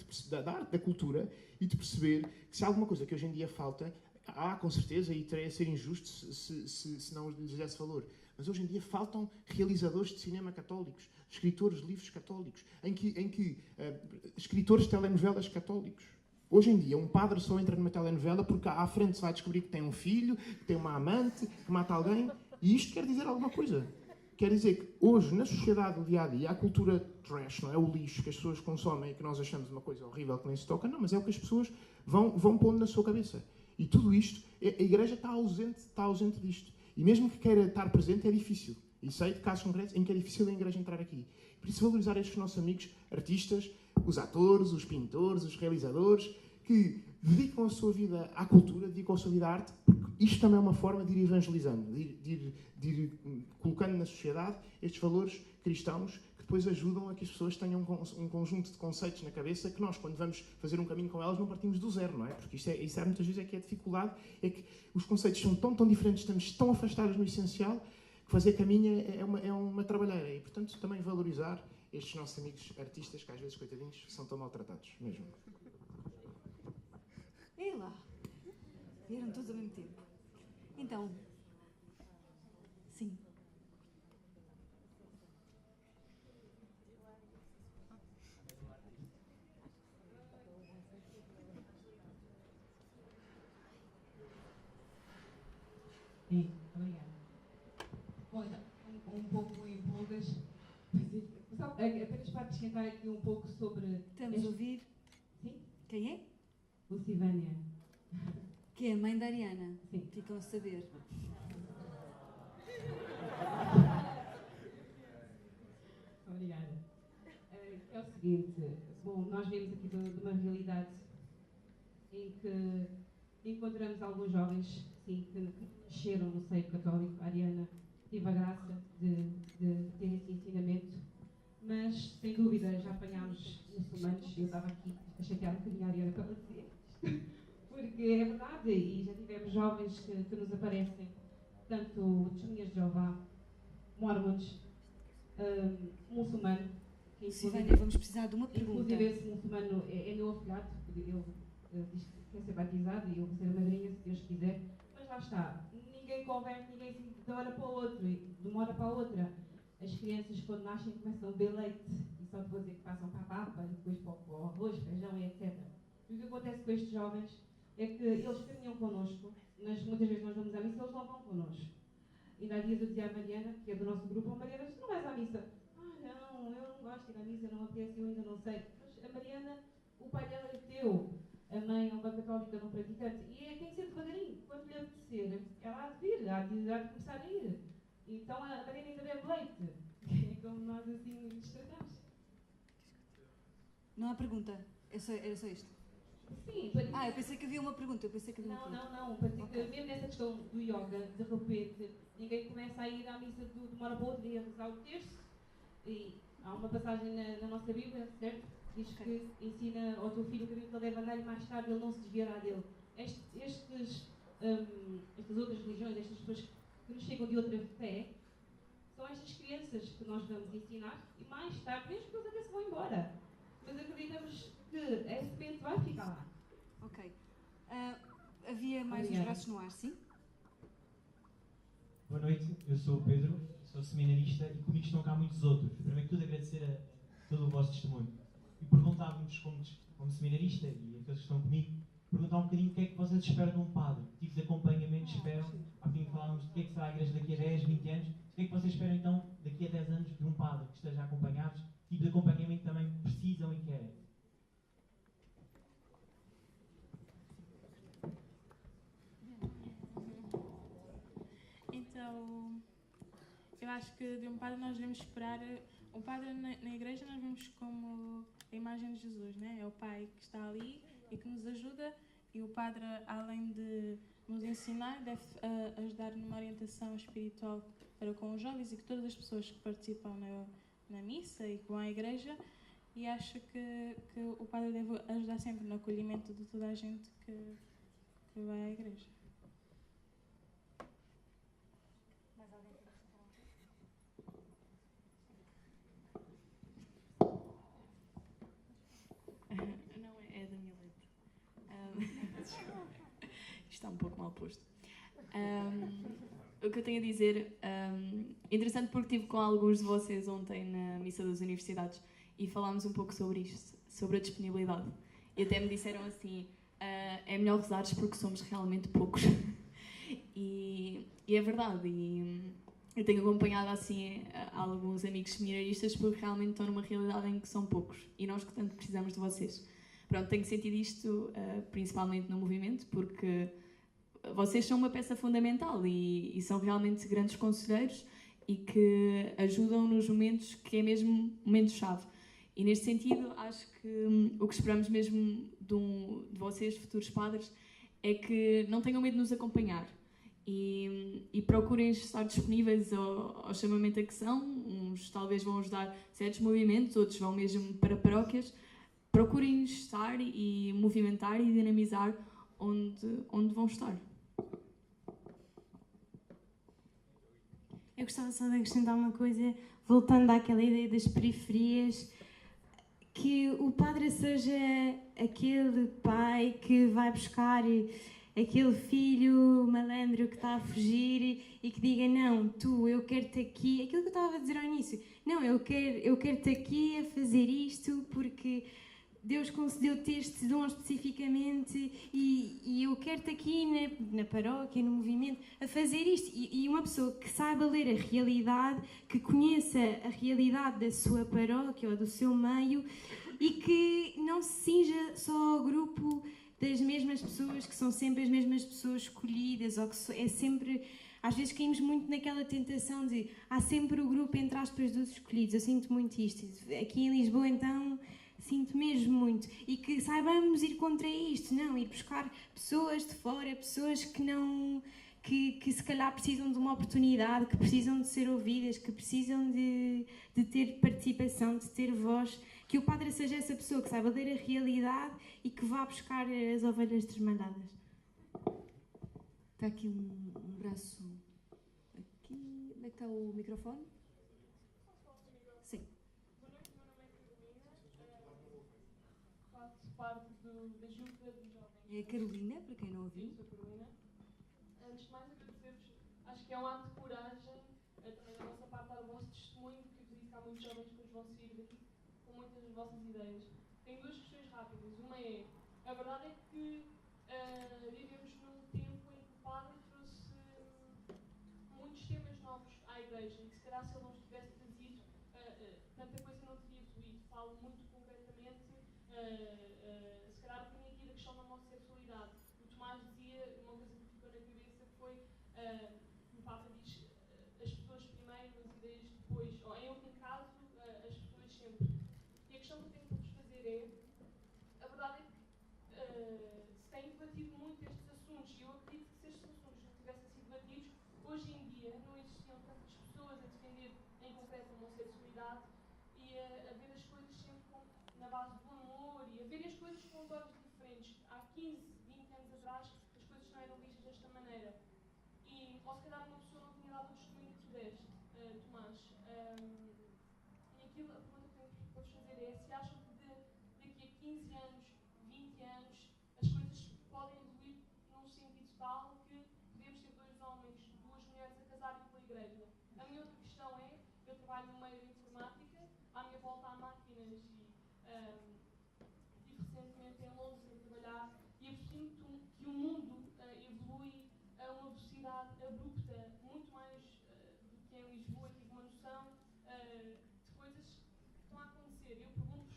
da cultura, e de perceber que se há alguma coisa que hoje em dia falta, há com certeza, e terei a ser injusto se não lhes desse valor, mas hoje em dia faltam realizadores de cinema católicos, escritores de livros católicos, escritores de telenovelas católicos. Hoje em dia, um padre só entra numa telenovela porque à frente se vai descobrir que tem um filho, que tem uma amante, que mata alguém, e isto quer dizer alguma coisa. Quer dizer que hoje, na sociedade do dia-a-dia, a cultura trash, não é o lixo que as pessoas consomem e que nós achamos uma coisa horrível que nem se toca, não, mas é o que as pessoas vão pondo na sua cabeça. E tudo isto, a Igreja está ausente disto. E mesmo que queira estar presente, é difícil. E sei de casos concretos em que é difícil a Igreja entrar aqui. Por isso, valorizar estes nossos amigos artistas, os atores, os pintores, os realizadores, que dedicam a sua vida à cultura, dedicam a sua vida à arte, porque isto também é uma forma de ir evangelizando, de ir colocando na sociedade estes valores cristãos que depois ajudam a que as pessoas tenham um conjunto de conceitos na cabeça que nós, quando vamos fazer um caminho com elas, não partimos do zero, não é? Porque isso muitas vezes é a dificuldade, é que os conceitos são tão diferentes, estamos tão afastados no essencial, que fazer caminho é uma trabalheira. E, portanto, também valorizar estes nossos amigos artistas, que às vezes, coitadinhos, são tão maltratados, mesmo. Ei lá, vieram todos ao mesmo tempo. Então, sim. Sim, obrigada. Bom, então, um pouco em pulgas, só apenas para acrescentar aqui um pouco sobre... Estamos a ouvir? Sim? Quem é? Lucivânia. Que é a mãe da Ariana. Sim. Ficam a saber. Obrigada. É o seguinte, bom, nós vimos aqui de uma realidade em que encontramos alguns jovens, sim, que cresceram no seio católico. A Ariana tive a graça de ter esse ensinamento, mas, sem dúvida, já apanhámos muçulmanos. Eu estava aqui a chatear um bocadinho a Ariana para dizer isto, porque é verdade, e já tivemos jovens que nos aparecem, tanto testemunhas de Jeová, mormons, muçulmano, que Silvânia, vamos precisar de uma pergunta. Inclusive esse muçulmano é meu afilhado, ele diz que quer ser batizado e eu vou ser a madrinha, se Deus quiser, mas lá está, ninguém converte ninguém assim de uma hora para a outra, de uma hora para a outra. As crianças, quando nascem, começam a beber leite, e só depois é que passam para a papa, depois para o arroz, feijão e etc. E o que acontece com estes jovens é que eles caminham connosco, mas muitas vezes nós vamos à missa e eles não vão connosco. Ainda há dias eu dizia à Mariana, que é do nosso grupo, Mariana, tu não vais à missa? Não, eu não gosto de ir à missa, não apetece, eu ainda não sei. Mas a Mariana, o pai dela é teu, a mãe é uma católica não praticante, e tem que ser devagarinho, quando lhe apetecer, ela há de vir, há de começar a ir. Então a Mariana ainda bebe leite, é como nós assim nos tratamos. Não há pergunta, era só isto. Sim, eu pensei que havia uma pergunta. Não, para dizer que mesmo nessa questão do yoga, de repente, ninguém começa a ir à missa de uma hora para outra e a rezar o terço. E há uma passagem na nossa Bíblia, certo? Diz que ensina ao teu filho o caminho que ele deve andar e mais tarde ele não se desviará dele. Estas outras religiões, estas pessoas que nos chegam de outra fé, são estas crianças que nós vamos ensinar e mais tarde, mesmo que eles até se vão embora. Mas acreditamos que esse semente vai ficar lá. Ok. Havia mais uns braços no ar, sim? Boa noite, eu sou o Pedro, sou seminarista e comigo estão cá muitos outros. Primeiro que tudo agradecer a todo o vosso testemunho. E perguntar-vos, como seminarista e aqueles que estão comigo, perguntar um bocadinho o que é que vocês esperam de um padre, que tipo de acompanhamento esperam. Há bocadinho falávamos de que é que será a igreja daqui a 10, 20 anos. O que é que vocês esperam então daqui a 10 anos de um padre que esteja acompanhados? Que tipo de acompanhamento também precisam e querem? eu acho que de um padre nós devemos esperar. O padre na igreja nós vemos como a imagem de Jesus, né? É o pai que está ali e que nos ajuda, e o padre, além de nos ensinar, deve ajudar numa orientação espiritual para com os jovens e que todas as pessoas que participam na missa e que vão à igreja, e acho que o padre deve ajudar sempre no acolhimento de toda a gente que vai à igreja. Mais alguém quer acrescentar alguma coisa? Não, é da minha leite. Isto está um pouco mal posto. O que eu tenho a dizer, interessante porque estive com alguns de vocês ontem na missa das universidades e falámos um pouco sobre isto, sobre a disponibilidade. E até me disseram assim, é melhor rezares porque somos realmente poucos. E é verdade, e eu tenho acompanhado assim alguns amigos seminaristas porque realmente estão numa realidade em que são poucos e nós que tanto precisamos de vocês. Pronto, tenho sentido isto principalmente no movimento porque vocês são uma peça fundamental e são realmente grandes conselheiros e que ajudam nos momentos que é mesmo momento-chave. E neste sentido, acho que o que esperamos mesmo de vocês, futuros padres, é que não tenham medo de nos acompanhar e procurem estar disponíveis ao chamamento a que são. Uns talvez vão ajudar certos movimentos, outros vão mesmo para paróquias. Procurem estar e movimentar e dinamizar onde vão estar. Eu gostava só de acrescentar uma coisa, voltando àquela ideia das periferias, que o padre seja aquele pai que vai buscar aquele filho malandro que está a fugir e que diga, não, eu quero-te aqui, aquilo que eu estava a dizer ao início, não, eu quero-te aqui a fazer isto porque Deus concedeu-te este dom especificamente e eu quero-te aqui na paróquia, no movimento, a fazer isto. E uma pessoa que saiba ler a realidade, que conheça a realidade da sua paróquia ou do seu meio e que não se cinja só ao grupo das mesmas pessoas, que são sempre as mesmas pessoas escolhidas, ou que é sempre... Às vezes caímos muito naquela tentação de há sempre o grupo, entre aspas, dos escolhidos. Eu sinto muito isto. Aqui em Lisboa, então... Sinto mesmo muito. E que saibamos ir contra isto, não, ir buscar pessoas de fora, pessoas que não... Que se calhar precisam de uma oportunidade, que precisam de ser ouvidas, que precisam de ter participação, de ter voz. Que o padre seja essa pessoa que saiba ler a realidade e que vá buscar as ovelhas desmandadas. Está aqui um braço... Aqui... Onde é que está o microfone? Sim. Parte da junta dos jovens. É a Carolina, para quem não ouviu. Isso, a Carolina. Antes de mais, agradecer-vos. Acho que é um ato de coragem, também da nossa parte, dar o vosso testemunho, porque eu disse que há muitos jovens que nos vão seguir daqui com muitas das vossas ideias. Tenho duas questões rápidas. Uma é, a verdade é que vivemos num tempo em que o padre trouxe muitos temas novos à igreja, e que se calhar se ele não os tivesse trazido, tanta coisa não teria fluído. Falo muito concretamente, se calhar eu ponho aqui da questão da homossexualidade. O Tomás dizia, uma coisa que me ficou na cabeça foi, o Papa diz, as pessoas primeiro, as ideias depois, ou em último caso, as pessoas sempre. E a questão que eu tenho para vos fazer é, a verdade é que se têm debatido muito estes assuntos, e eu acredito que se estes assuntos não tivessem sido debatidos, hoje em dia não existiam tantas pessoas a defender em concreto a homossexualidade e a ver as coisas sempre na base do amor e a ver as coisas com olhos diferentes. Há 15, 20 anos atrás as coisas não eram vistas desta maneira. E, ou se calhar uma pessoa não tinha dado o testemunho que tu deste, Tomás. E aquilo, a pergunta que eu tenho para vos fazer é se acham que daqui a 15 anos, 20 anos, as coisas podem evoluir num sentido tal que podemos ter dois homens, duas mulheres a casarem pela igreja. A minha outra questão é, eu trabalho no meio da informática, à minha volta há máquinas e estive recentemente em Londres a trabalhar e eu sinto que o mundo evolui a uma velocidade abrupta, muito mais do que em Lisboa. Tive uma noção de coisas que estão a acontecer. Eu pergunto-vos,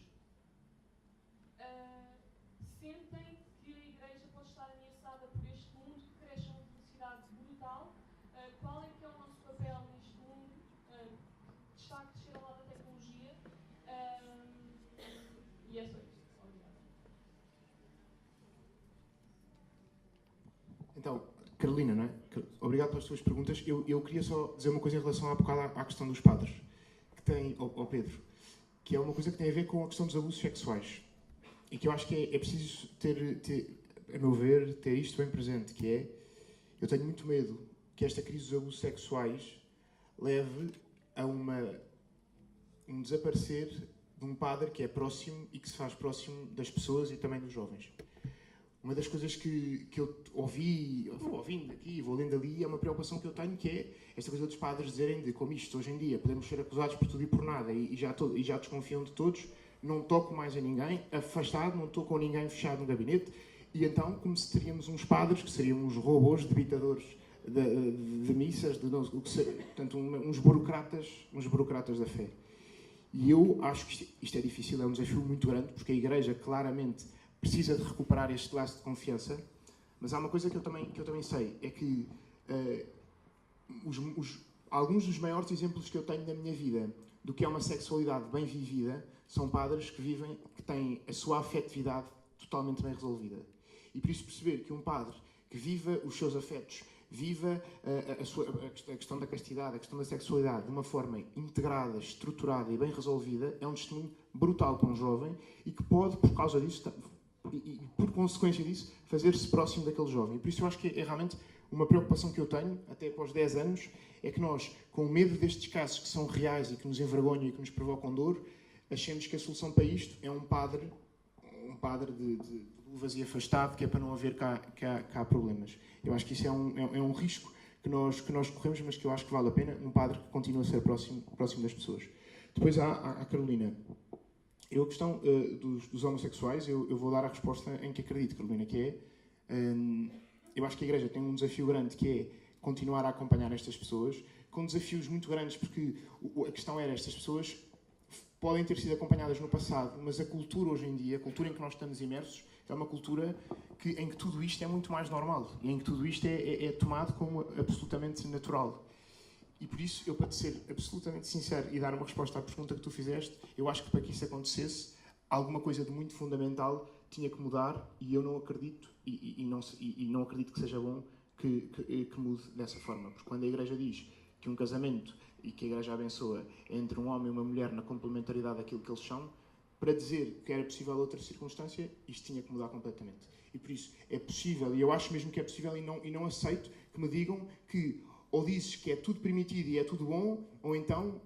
sentem que a Igreja pode estar ameaçada por este mundo que cresce a uma velocidade brutal? Qual é que é o nosso papel neste mundo? Então, Carolina, não é? Obrigado pelas tuas perguntas. Eu queria só dizer uma coisa em relação à questão dos padres, que tem, ao Pedro, que é uma coisa que tem a ver com a questão dos abusos sexuais. E que eu acho que é preciso ter, a meu ver, ter isto bem presente, que é, eu tenho muito medo que esta crise dos abusos sexuais leve a um desaparecer de um padre que é próximo e que se faz próximo das pessoas e também dos jovens. Uma das coisas que eu vou ouvindo aqui, vou lendo ali, é uma preocupação que eu tenho, que é esta coisa dos padres dizerem de como isto, hoje em dia, podemos ser acusados por tudo e por nada e já desconfiam de todos, não toco mais a ninguém, afastado, não estou com ninguém fechado no gabinete, e então como se teríamos uns padres que seriam uns robôs debitadores de missas, portanto, uns burocratas da fé. E eu acho que isto é difícil, é um desafio muito grande, porque a Igreja claramente precisa de recuperar este laço de confiança, mas há uma coisa que eu também sei, é que alguns dos maiores exemplos que eu tenho na minha vida do que é uma sexualidade bem vivida são padres que têm a sua afetividade totalmente bem resolvida. E por isso perceber que um padre que viva os seus afetos, viva a questão da castidade, a questão da sexualidade de uma forma integrada, estruturada e bem resolvida, é um testemunho brutal para um jovem e que pode, por causa disso, e por consequência disso, fazer-se próximo daquele jovem. E por isso eu acho que é realmente uma preocupação que eu tenho, até após 10 anos, é que nós, com medo destes casos que são reais e que nos envergonham e que nos provocam dor, achemos que a solução para isto é um padre de luvas e afastado, que é para não haver cá problemas. Eu acho que isso é um risco que nós corremos, mas que eu acho que vale a pena, um padre que continua a ser próximo das pessoas. Depois há a Carolina. A questão dos homossexuais, eu vou dar a resposta em que acredito, Carolina, que é, eu acho que a Igreja tem um desafio grande, que é continuar a acompanhar estas pessoas, com desafios muito grandes, porque a questão era, estas pessoas podem ter sido acompanhadas no passado, mas a cultura hoje em dia, a cultura em que nós estamos imersos, é uma cultura em que tudo isto é muito mais normal, e em que tudo isto é tomado como absolutamente natural. E por isso, eu, para te ser absolutamente sincero e dar uma resposta à pergunta que tu fizeste, eu acho que para que isso acontecesse, alguma coisa de muito fundamental tinha que mudar, e eu não acredito, e não acredito que seja bom que mude dessa forma. Porque quando a Igreja diz que um casamento, e que a Igreja abençoa, é entre um homem e uma mulher na complementaridade daquilo que eles são, para dizer que era possível outra circunstância, isto tinha que mudar completamente. E por isso, é possível, e eu acho mesmo que é possível, e não aceito que me digam que ou dizes que é tudo permitido e é tudo bom, ou então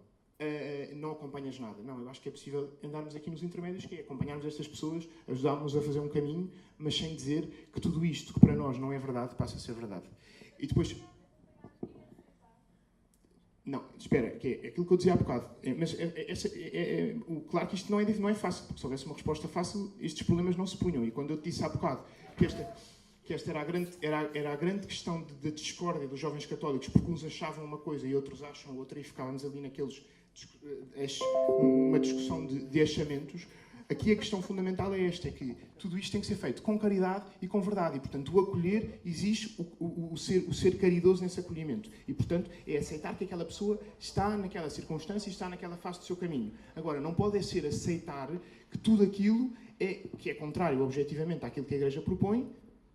não acompanhas nada. Não, eu acho que é possível andarmos aqui nos intermédios, que é acompanharmos estas pessoas, ajudarmos a fazer um caminho, mas sem dizer que tudo isto, que para nós não é verdade, passa a ser verdade. E depois... Não, espera, que é aquilo que eu dizia há bocado. Claro que isto não é fácil, porque se houvesse uma resposta fácil, estes problemas não se punham. E quando eu te disse há bocado que esta era a grande questão de discórdia dos jovens católicos, porque uns achavam uma coisa e outros acham outra, e ficávamos ali uma discussão de achamentos. Aqui a questão fundamental é esta, é que tudo isto tem que ser feito com caridade e com verdade. E, portanto, o acolher exige o ser caridoso nesse acolhimento. E, portanto, é aceitar que aquela pessoa está naquela circunstância e está naquela fase do seu caminho. Agora, não pode ser aceitar que tudo aquilo que é contrário, objetivamente, àquilo que a Igreja propõe,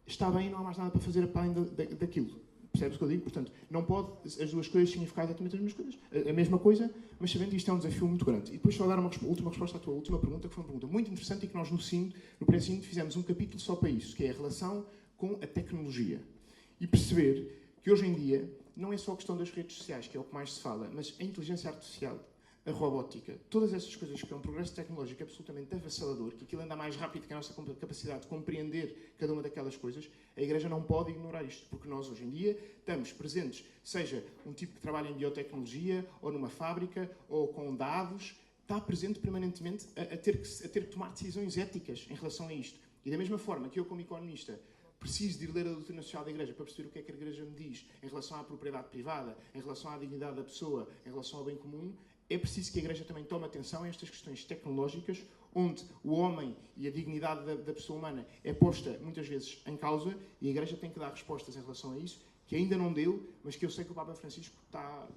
está bem e não há mais nada para fazer para além daquilo. Percebes o que eu digo? Portanto, não pode as duas coisas significar exatamente a mesma coisa, mas sabendo que isto é um desafio muito grande. E depois só dar uma última resposta à tua última pergunta, que foi uma pergunta muito interessante e que nós no pré-ensino fizemos um capítulo só para isso, que é a relação com a tecnologia. E perceber que hoje em dia não é só a questão das redes sociais, que é o que mais se fala, mas a inteligência artificial, a robótica, todas essas coisas que é um progresso tecnológico absolutamente avassalador, que aquilo anda mais rápido que a nossa capacidade de compreender cada uma daquelas coisas, a Igreja não pode ignorar isto, porque nós hoje em dia estamos presentes, seja um tipo que trabalha em biotecnologia, ou numa fábrica, ou com dados, está presente permanentemente a ter que tomar decisões éticas em relação a isto. E da mesma forma que eu, como economista, preciso de ir ler a doutrina social da Igreja para perceber o que é que a Igreja me diz em relação à propriedade privada, em relação à dignidade da pessoa, em relação ao bem comum, é preciso que a Igreja também tome atenção a estas questões tecnológicas, onde o homem e a dignidade da pessoa humana é posta muitas vezes em causa, e a Igreja tem que dar respostas em relação a isso, que ainda não deu, mas que eu sei que o Papa Francisco está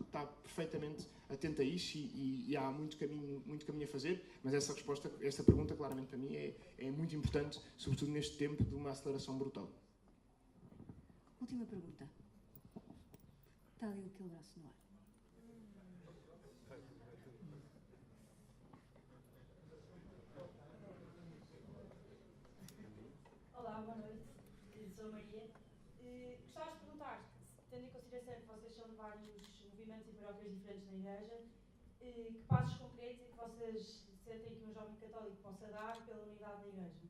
perfeitamente atento a isso e há muito caminho a fazer, mas essa pergunta claramente para mim é muito importante, sobretudo neste tempo de uma aceleração brutal. Última pergunta. Está ali aquele braço no ar. Olá, boa noite. Sou a Maria. Gostava de perguntar, tendo em consideração que vocês são de vários movimentos e paróquias diferentes na Igreja, que passos concretos é que vocês sentem que um jovem católico possa dar pela unidade da Igreja?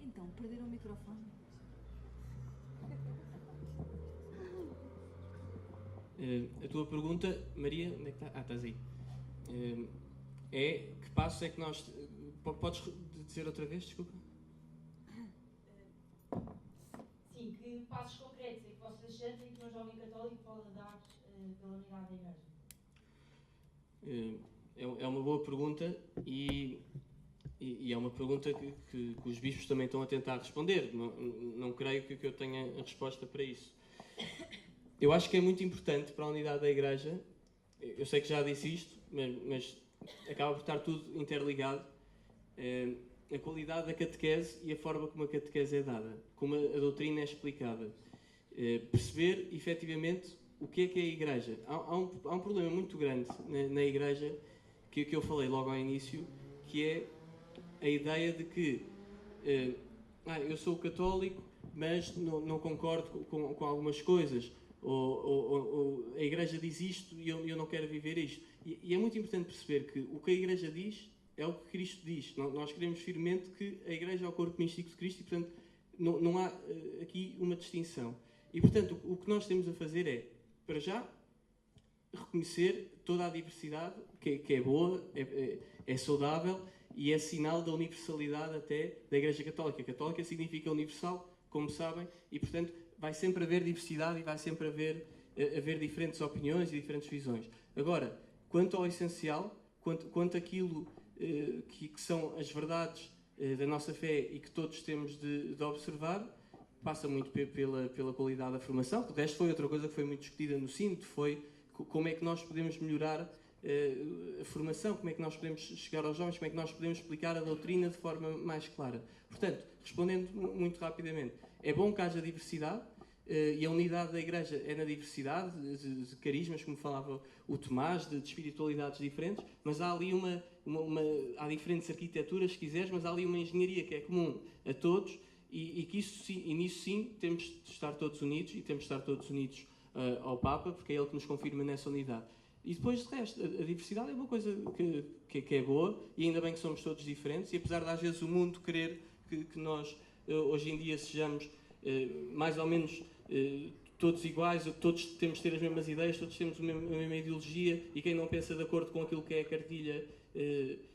Então, perderam o microfone. A tua pergunta, Maria, onde é que está? Ah, estás aí. É que passos é que nós. Podes dizer outra vez, desculpa? Sim, que passos concretos é que vocês sentem que um jovem católico pode dar pela unidade da Igreja? É uma boa pergunta e é uma pergunta que os bispos também estão a tentar responder. Não creio que eu tenha a resposta para isso. Eu acho que é muito importante para a unidade da Igreja. Eu sei que já disse isto, mas acaba por estar tudo interligado. A qualidade da catequese e a forma como a catequese é dada, como a doutrina é explicada. Perceber, efetivamente, o que é a Igreja. Há um problema muito grande na Igreja, que eu falei logo ao início, que é a ideia de que eu sou católico, mas não concordo com algumas coisas, ou a Igreja diz isto e eu não quero viver isto. E é muito importante perceber que o que a Igreja diz é o que Cristo diz. Nós queremos firmemente que a Igreja é o corpo místico de Cristo e, portanto, não há aqui uma distinção. E, portanto, o que nós temos a fazer é, para já, reconhecer toda a diversidade, que é boa, é saudável e é sinal da universalidade até da Igreja Católica. Católica significa universal, como sabem, e, portanto, vai sempre haver diversidade e vai sempre haver diferentes opiniões e diferentes visões. Agora, quanto ao essencial, quanto àquilo que são as verdades da nossa fé e que todos temos de observar, passa muito pela qualidade da formação. O resto foi outra coisa que foi muito discutida no Sínodo, foi como é que nós podemos melhorar a formação, como é que nós podemos chegar aos jovens, como é que nós podemos explicar a doutrina de forma mais clara. Portanto, respondendo muito rapidamente, é bom que haja diversidade, e a unidade da Igreja é na diversidade de carismas, como falava o Tomás, de espiritualidades diferentes, mas há ali há diferentes arquiteturas, se quiseres, mas há ali uma engenharia que é comum a todos e nisso sim temos de estar todos unidos e temos de estar todos unidos ao Papa, porque é ele que nos confirma nessa unidade. E depois, de resto, a diversidade é uma coisa que é boa e ainda bem que somos todos diferentes, e apesar de às vezes o mundo querer que nós hoje em dia sejamos mais ou menos todos iguais, todos temos de ter as mesmas ideias, todos temos a mesma ideologia, e quem não pensa de acordo com aquilo que é a cartilha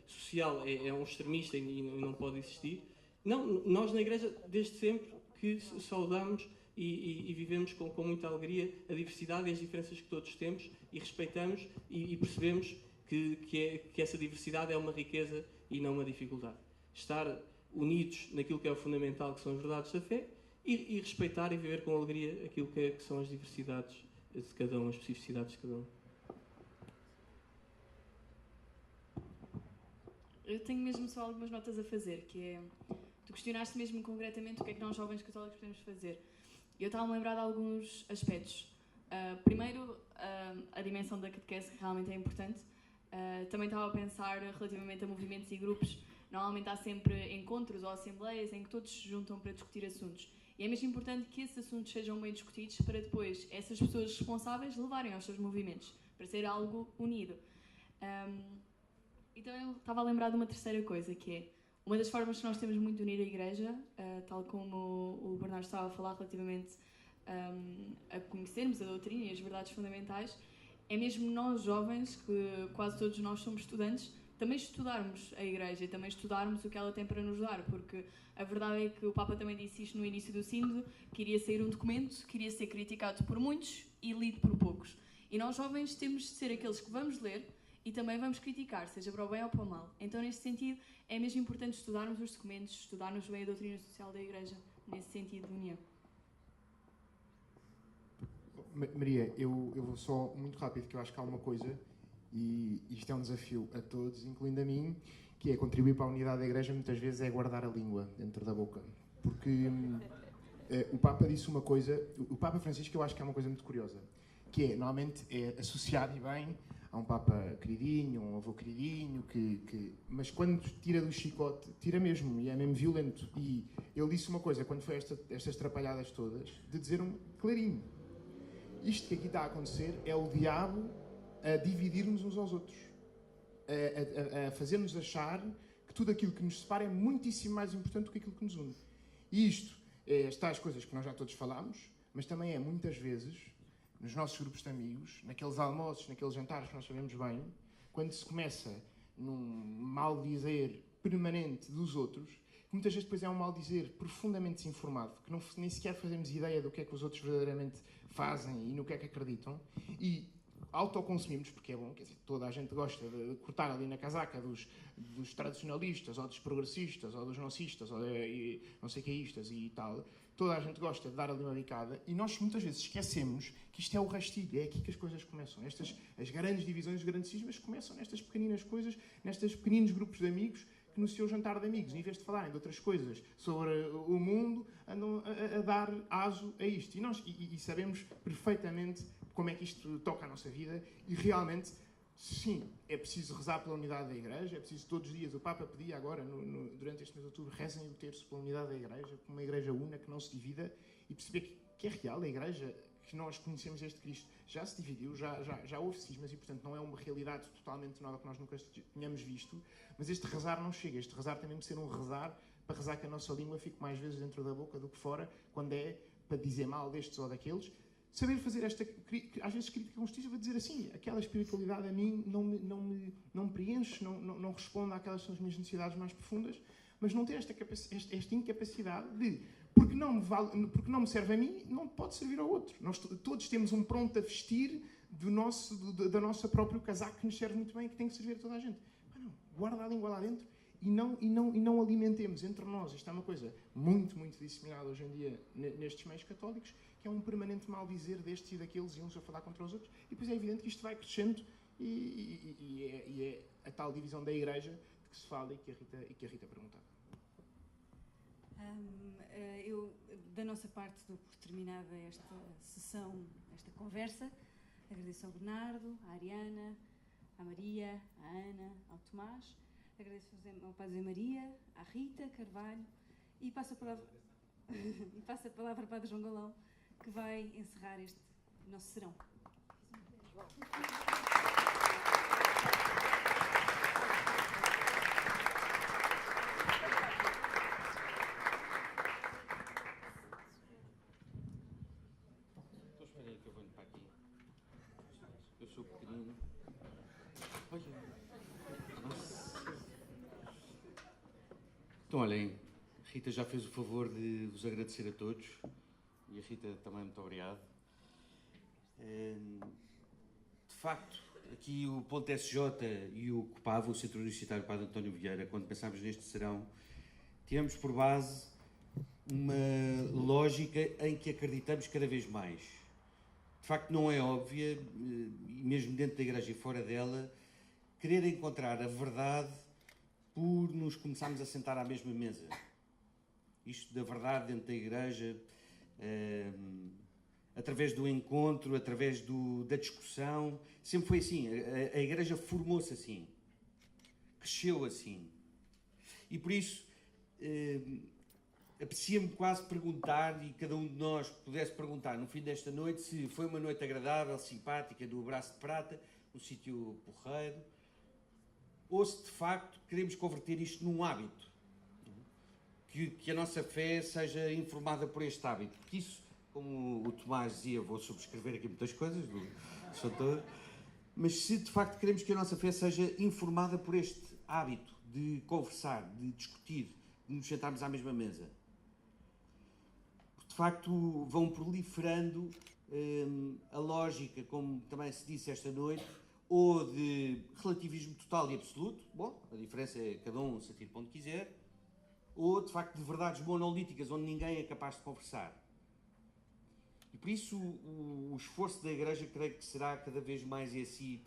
social é um extremista e não pode existir. Não, nós na Igreja desde sempre que saudamos e vivemos com muita alegria a diversidade e as diferenças que todos temos e respeitamos e percebemos que essa diversidade é uma riqueza e não uma dificuldade. Estar unidos naquilo que é o fundamental, que são as verdades da fé, e respeitar e viver com alegria aquilo que são as diversidades de cada um, as especificidades de cada um. Eu tenho mesmo só algumas notas a fazer, que é... Tu questionaste mesmo concretamente o que é que nós jovens católicos podemos fazer. Eu estava a lembrar de alguns aspectos. Primeiro, a dimensão da catequese, que realmente é importante. Também estava a pensar relativamente a movimentos e grupos. Normalmente há sempre encontros ou assembleias em que todos se juntam para discutir assuntos. E é mesmo importante que esses assuntos sejam bem discutidos para depois essas pessoas responsáveis levarem aos seus movimentos, para ser algo unido. Então eu estava a lembrar de uma terceira coisa, que é uma das formas que nós temos muito de unir a Igreja, tal como o Bernardo estava a falar relativamente a conhecermos a doutrina e as verdades fundamentais, é mesmo nós jovens, que quase todos nós somos estudantes, também estudarmos a Igreja e também estudarmos o que ela tem para nos dar, porque a verdade é que o Papa também disse isto no início do Sínodo, que iria sair um documento que iria ser criticado por muitos e lido por poucos. E nós jovens temos de ser aqueles que vamos ler e também vamos criticar, seja para o bem ou para o mal. Então, neste sentido, é mesmo importante estudarmos os documentos, estudarmos bem a doutrina social da Igreja, nesse sentido de união. Maria, eu vou só muito rápido, que eu acho que há uma coisa, e isto é um desafio a todos, incluindo a mim, que é contribuir para a unidade da Igreja, muitas vezes é guardar a língua dentro da boca. Porque o Papa disse uma coisa, o Papa Francisco, eu acho que é uma coisa muito curiosa, que é, normalmente, é associar e bem a um Papa queridinho, um avô queridinho, mas quando tira do chicote, tira mesmo, e é mesmo violento. E ele disse uma coisa, quando foi estas trapalhadas todas, de dizer clarinho. Isto que aqui está a acontecer é o diabo a dividir-nos uns aos outros. A fazer-nos achar que tudo aquilo que nos separa é muitíssimo mais importante do que aquilo que nos une. E isto é as tais coisas que nós já todos falámos, mas também é muitas vezes, nos nossos grupos de amigos, naqueles almoços, naqueles jantares que nós sabemos bem, quando se começa num mal-dizer permanente dos outros, que muitas vezes depois é um mal-dizer profundamente desinformado, que nem sequer fazemos ideia do que é que os outros verdadeiramente fazem e no que é que acreditam, e autoconsumimos, porque é bom, quer dizer, toda a gente gosta de cortar ali na casaca dos tradicionalistas, ou dos progressistas, ou dos nocistas, ou não sei queístas e tal. Toda a gente gosta de dar ali uma bicada, e nós muitas vezes esquecemos que isto é o rastilho, é aqui que as coisas começam. As grandes divisões, os grandes cismas começam nestas pequeninas coisas, nestes pequeninos grupos de amigos, que no seu jantar de amigos, em vez de falarem de outras coisas sobre o mundo, andam a dar aso a isto. E sabemos perfeitamente como é que isto toca a nossa vida, e realmente, sim, é preciso rezar pela unidade da Igreja, é preciso todos os dias, o Papa pedia agora, durante este mês de outubro, rezem o terço pela unidade da Igreja, uma Igreja una, que não se divida, e perceber que é real, a Igreja que nós conhecemos este Cristo já se dividiu, já houve cismas, e portanto não é uma realidade totalmente nova que nós nunca tínhamos visto, mas este rezar não chega, este rezar tem mesmo de ser um rezar para rezar que a nossa língua fique mais vezes dentro da boca do que fora, quando é para dizer mal destes ou daqueles. Saber fazer às vezes crítica construtiva, dizer assim, aquela espiritualidade a mim não me preenche, não responde àquelas que são as minhas necessidades mais profundas, mas não ter esta incapacidade de, porque não me serve a mim, não pode servir ao outro. Nós todos temos um pronto a vestir da nossa próprio casaco que nos serve muito bem e que tem que servir a toda a gente. Guarda a língua lá dentro e não alimentemos entre nós. Isto é uma coisa muito, muito disseminada hoje em dia nestes meios católicos, que é um permanente mal-dizer destes e daqueles, e uns a falar contra os outros, e depois é evidente que isto vai crescendo e é a tal divisão da Igreja de que se fala e que a Rita perguntava. Eu, da nossa parte, dou por terminada esta sessão, esta conversa. Agradeço ao Bernardo, à Ariana, à Maria, à Ana, ao Tomás. Agradeço ao Padre José Maria, à Rita Carvalho, e passo a palavra para o Padre João Galão, que vai encerrar este nosso serão. Então espera aí que eu venho para aqui. Eu sou pequenino. Olha. Nossa. Então olhem, Rita já fez o favor de vos agradecer a todos. E a Rita também, muito obrigado. De facto, aqui o Ponto SJ e o COPAV, o Centro Universitário Padre António Vieira, quando pensámos neste serão, tivemos por base uma lógica em que acreditamos cada vez mais. De facto, não é óbvia, e mesmo dentro da Igreja e fora dela, querer encontrar a verdade por nos começarmos a sentar à mesma mesa. Isto da verdade dentro da Igreja, através do encontro, através da discussão, sempre foi assim. A Igreja formou-se assim, cresceu assim. E por isso, apetecia-me quase perguntar, e cada um de nós pudesse perguntar no fim desta noite, se foi uma noite agradável, simpática, do Abraço de Prata, no sítio porreiro, ou se de facto queremos converter isto num hábito. Que a nossa fé seja informada por este hábito. Porque isso, como o Tomás dizia, vou subscrever aqui muitas coisas, sou todo, mas se de facto queremos que a nossa fé seja informada por este hábito de conversar, de discutir, de nos sentarmos à mesma mesa. Porque de facto vão proliferando a lógica, como também se disse esta noite, ou de relativismo total e absoluto, bom, a diferença é cada um se atira para onde quiser, ou de facto de verdades monolíticas onde ninguém é capaz de conversar. E por isso o esforço da Igreja creio que será cada vez mais esse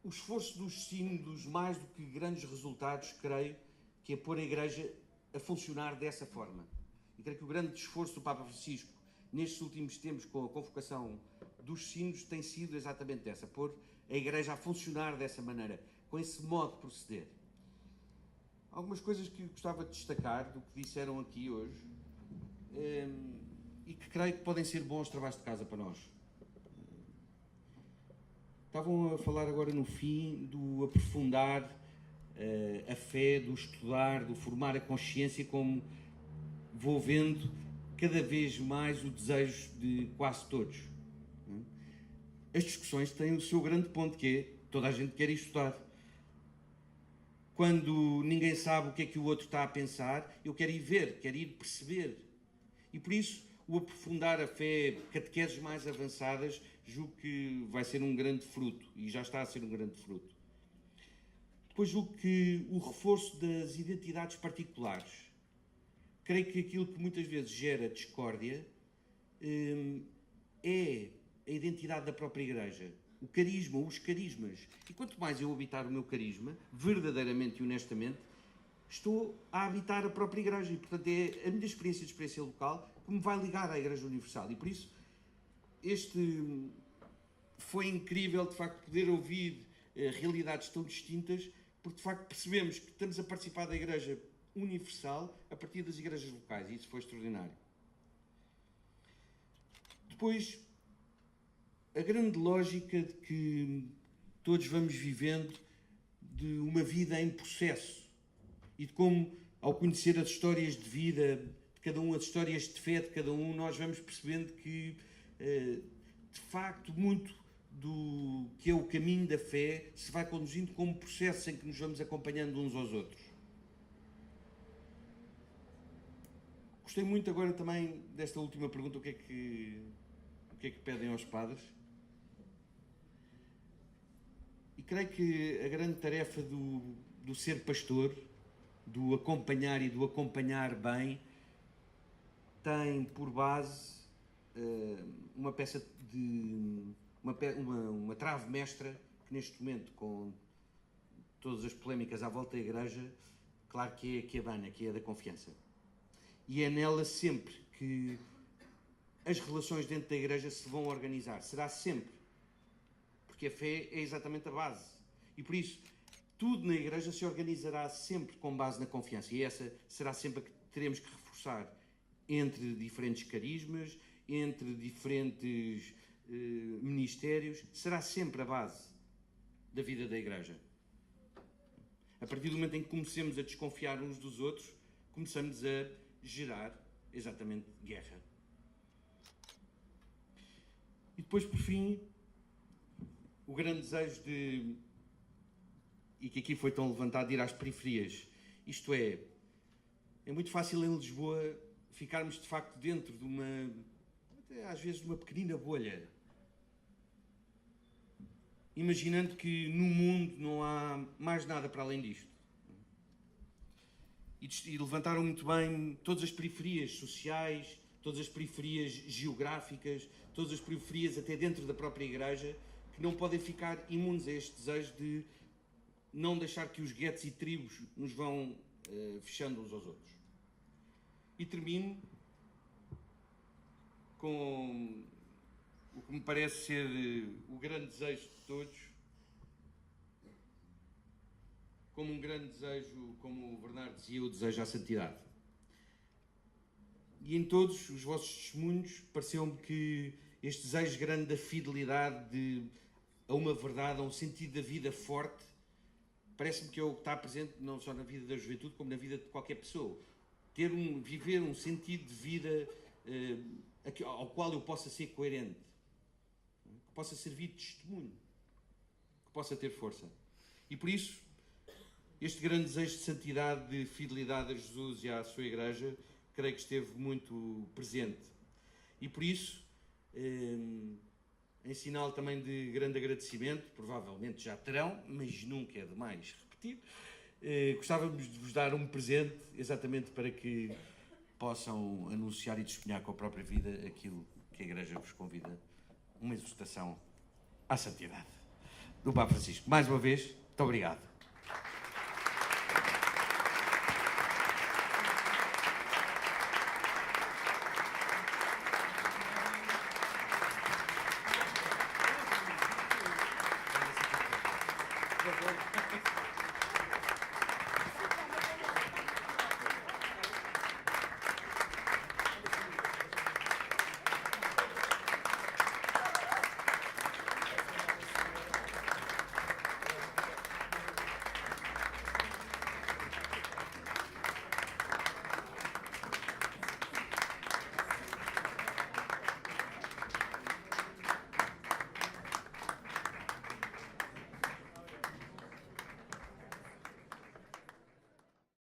o esforço dos sínodos, mais do que grandes resultados, creio que é pôr a Igreja a funcionar dessa forma. E creio que o grande esforço do Papa Francisco, nestes últimos tempos, com a convocação dos sínodos, tem sido exatamente essa, pôr a Igreja a funcionar dessa maneira, com esse modo de proceder. Algumas coisas que gostava de destacar do que disseram aqui hoje e que creio que podem ser bons trabalhos de casa para nós. Estavam a falar agora no fim do aprofundar a fé, do estudar, do formar a consciência, como vou vendo cada vez mais o desejo de quase todos. As discussões têm o seu grande ponto, que é toda a gente quer estudar. Quando ninguém sabe o que é que o outro está a pensar, eu quero ir ver, quero ir perceber. E por isso, o aprofundar a fé, catequeses mais avançadas, julgo que vai ser um grande fruto, e já está a ser um grande fruto. Depois julgo que o reforço das identidades particulares. Creio que aquilo que muitas vezes gera discórdia é a identidade da própria Igreja. O carisma, os carismas. E quanto mais eu habitar o meu carisma, verdadeiramente e honestamente, estou a habitar a própria Igreja. E, portanto, é a minha experiência local que me vai ligar à Igreja Universal. E, por isso, foi incrível, de facto, poder ouvir realidades tão distintas, porque, de facto, percebemos que estamos a participar da Igreja Universal a partir das igrejas locais. E isso foi extraordinário. Depois, a grande lógica de que todos vamos vivendo de uma vida em processo e de como, ao conhecer as histórias de vida de cada um, as histórias de fé de cada um, nós vamos percebendo que, de facto, muito do que é o caminho da fé se vai conduzindo como um processo em que nos vamos acompanhando uns aos outros. Gostei muito agora também desta última pergunta, o que é que pedem aos padres? E creio que a grande tarefa do ser pastor, do acompanhar e do acompanhar bem, tem por base uma peça de uma trave mestra que neste momento, com todas as polémicas à volta da Igreja, claro que é a abana, que é a da confiança. E é nela sempre que as relações dentro da Igreja se vão organizar. Será sempre. Porque a fé é exatamente a base. E por isso, tudo na Igreja se organizará sempre com base na confiança. E essa será sempre a que teremos que reforçar entre diferentes carismas, entre diferentes ministérios. Será sempre a base da vida da Igreja. A partir do momento em que comecemos a desconfiar uns dos outros, começamos a gerar exatamente guerra. E depois, por fim, o grande desejo e que aqui foi tão levantado, de ir às periferias. Isto é muito fácil em Lisboa ficarmos de facto dentro de até às vezes de uma pequenina bolha, imaginando que no mundo não há mais nada para além disto. E levantaram muito bem todas as periferias sociais, todas as periferias geográficas, todas as periferias até dentro da própria Igreja, que não podem ficar imunes a este desejo de não deixar que os guetos e tribos nos vão fechando uns aos outros. E termino com o que me parece ser o grande desejo de todos, como um grande desejo, como o Bernardo dizia, o desejo à santidade. E em todos os vossos testemunhos pareceu-me que este desejo grande da fidelidade a uma verdade, a um sentido da vida forte, parece-me que é o que está presente não só na vida da juventude, como na vida de qualquer pessoa. Viver um sentido de vida ao qual eu possa ser coerente, que possa servir de testemunho, que possa ter força. E por isso, este grande desejo de santidade, de fidelidade a Jesus e à sua Igreja, creio que esteve muito presente. E por isso, em sinal também de grande agradecimento, provavelmente já terão, mas nunca é demais repetir, gostávamos de vos dar um presente, exatamente para que possam anunciar e testemunhar com a própria vida aquilo que a Igreja vos convida, uma exortação à santidade. do Papa Francisco. Mais uma vez, muito obrigado. Por favor.